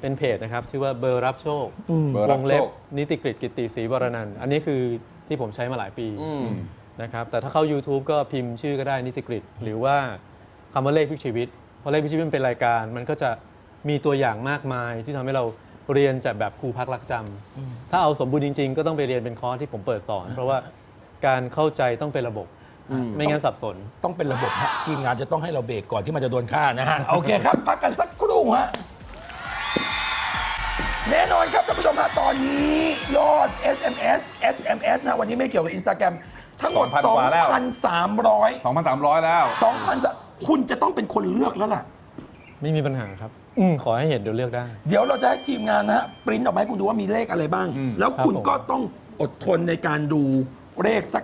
S4: เป็นเพจนะครับ ชื่อว่าเบอร์รับโชค
S3: เบอร์
S4: ว
S3: รับ
S4: ง
S3: โช
S4: เล็บ
S3: ค
S4: นิติกฤตกิตติศรีวรนันท์อันนี้คือที่ผมใช้มาหลายปี
S2: อืม
S4: นะครับแต่ถ้าเข้า YouTube ก็พิมพ์ชื่อก็ได้นิติกฤตหรือว่าคำว่าเลขพลิกชีวิตเพราะเลขพลิกชีวิตมันเป็นรายการ มันก็จะมีตัวอย่างมากมายที่ทำให้เราเรียนจากแบบครูพักรักจำถ้าเอาสมบูรณ์จริง ๆ ก็ต้องไปเรียนเป็นคอร์สที่ผมเปิดสอน เพราะว่าการเข้าใจต้องเป็นระบบ ไม่งั้นสับสน
S1: ต้องเป็นระบบฮะทีมงานจะต้องให้เราเบรกก่อนที่มันจะโดนฆ่านะฮะ โอเคครับ พักกันสักครู่ฮะ แน่นอนครับท่านผู้ชมฮะตอนนี้ยอด SMS นะวันนี้ไม่เกี่ยวกับ Instagram ทั้งหมด
S3: 2,000 กว่าแล้ว
S1: 2,300
S3: 2,300 แล้ว
S1: 2,000คุณจะต้องเป็นคนเลือกแล้วล่ะ
S4: ไม่มีปัญหาครับขอให้เห็นเดี๋ยวเลือกได้
S1: เดี๋ยวเราจะให้ทีมงานนะฮะปริ้นออกมาให้คุณดูว่ามีเลขอะไรบ้าง แล้วคุณ
S4: ครับผม
S1: ก็ต้องอดทนในการดูเลขสัก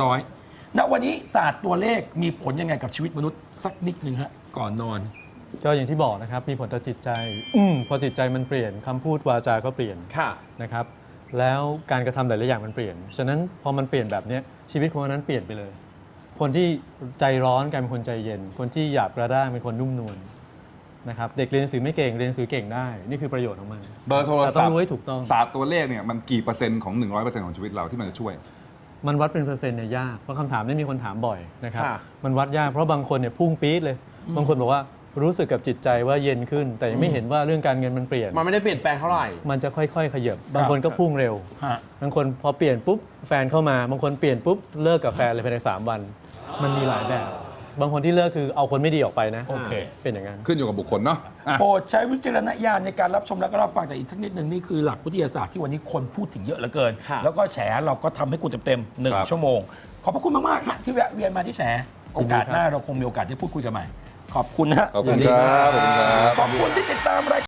S1: 2,300 ณ วันนี้ศาสตร์ตัวเลขมีผลยังไงกับชีวิตมนุษย์สักนิดหนึ่งฮะก่อนนอน
S4: ก็อย่างที่บอกนะครับ มีผลต่อจิตใจพอจิตใจมันเปลี่ยนคำพูดวาจาก็เปลี่ยน
S2: ค่ะ
S4: นะครับ แล้วการกระทำหลายๆอย่างมันเปลี่ยน ฉะนั้นพอมันเปลี่ยนแบบเนี้ยชีวิตคนนั้นเปลี่ยนไปเลย คนที่ใจร้อนกลายเป็นคนใจเย็น คนที่หยาบกระด้างเป็นคนนุ่มนวลนะครับ เด็กเรียนหนังสือไม่เก่งเรียนหนังสือเก่งได้ นี่คือประโยชน์ของมัน
S3: เบอร์โทร
S4: แต่ต้
S3: ศั
S4: อ
S3: พ
S4: ง
S3: ท์
S4: รู้ให้ถูกต้อง
S3: ศาสตร์ตัวเลขเนี่ยมันกี่เปอร์เซ็นต์ของ 100% ของชีวิตเราที่มันจะช่วย
S4: มันวัดเป็นเปอร์เซ็นต์เนี่ยยาก เพราะคำถามนี้มีคนถามบ่อยนะครับ
S2: ค่ะ
S4: มันวัดยากเพราะบางคนเนี่ยพุ่งปี๊ดเลย บางคนบอกว่ารู้สึกกับจิตใจว่าเย็นขึ้น แต่ยังไม่เห็นว่าเรื่องการเงินมันเปลี่ยน
S2: มันไม่ได้เปลี่ยนแปลงเท่าไหร่
S4: มันจะค่อยๆขยับ บางคนก็พุ่งเร็ว
S1: ฮะ
S4: บางคนพอเปลี่ยนปุ๊บแฟนเข้ามา บางคนเปลี่ยนปุ๊บเลิกกับแฟนเลยภายใน3 วัน มันมีหลายแบบ บางคนที่เลิกคือเอาคนไม่ดีออกไปนะ
S1: โอเค
S4: เป็นอย่างนั้น
S3: ขึ้นอยู่กับบุคคลเนาะอ่ะ
S1: โปรดใช้วิจารณญาณในการรับชมและก็รับฟังแต่อีกสักนิดหนึ่งนี่คือหลักวิทยาศาสตร์ที่วันนี้คนพูดถึงเยอะเหลือเกิน
S2: ค่ะ
S1: แล้วก็แฉเราก็ทำให้คุณเต็มๆ
S3: ครับ
S1: 1 ชั่วโมง ขอบพระคุณมากๆค่ะที่แวะเวียนมาที่แฉโอกาสหน้าเราคงมีโอกาสได้พูดคุยกันใหม่ ขอบคุณนะฮะ
S3: ขอบคุณครับ ขอบคุณครับ
S1: ขอบคุณที่ติดตามราย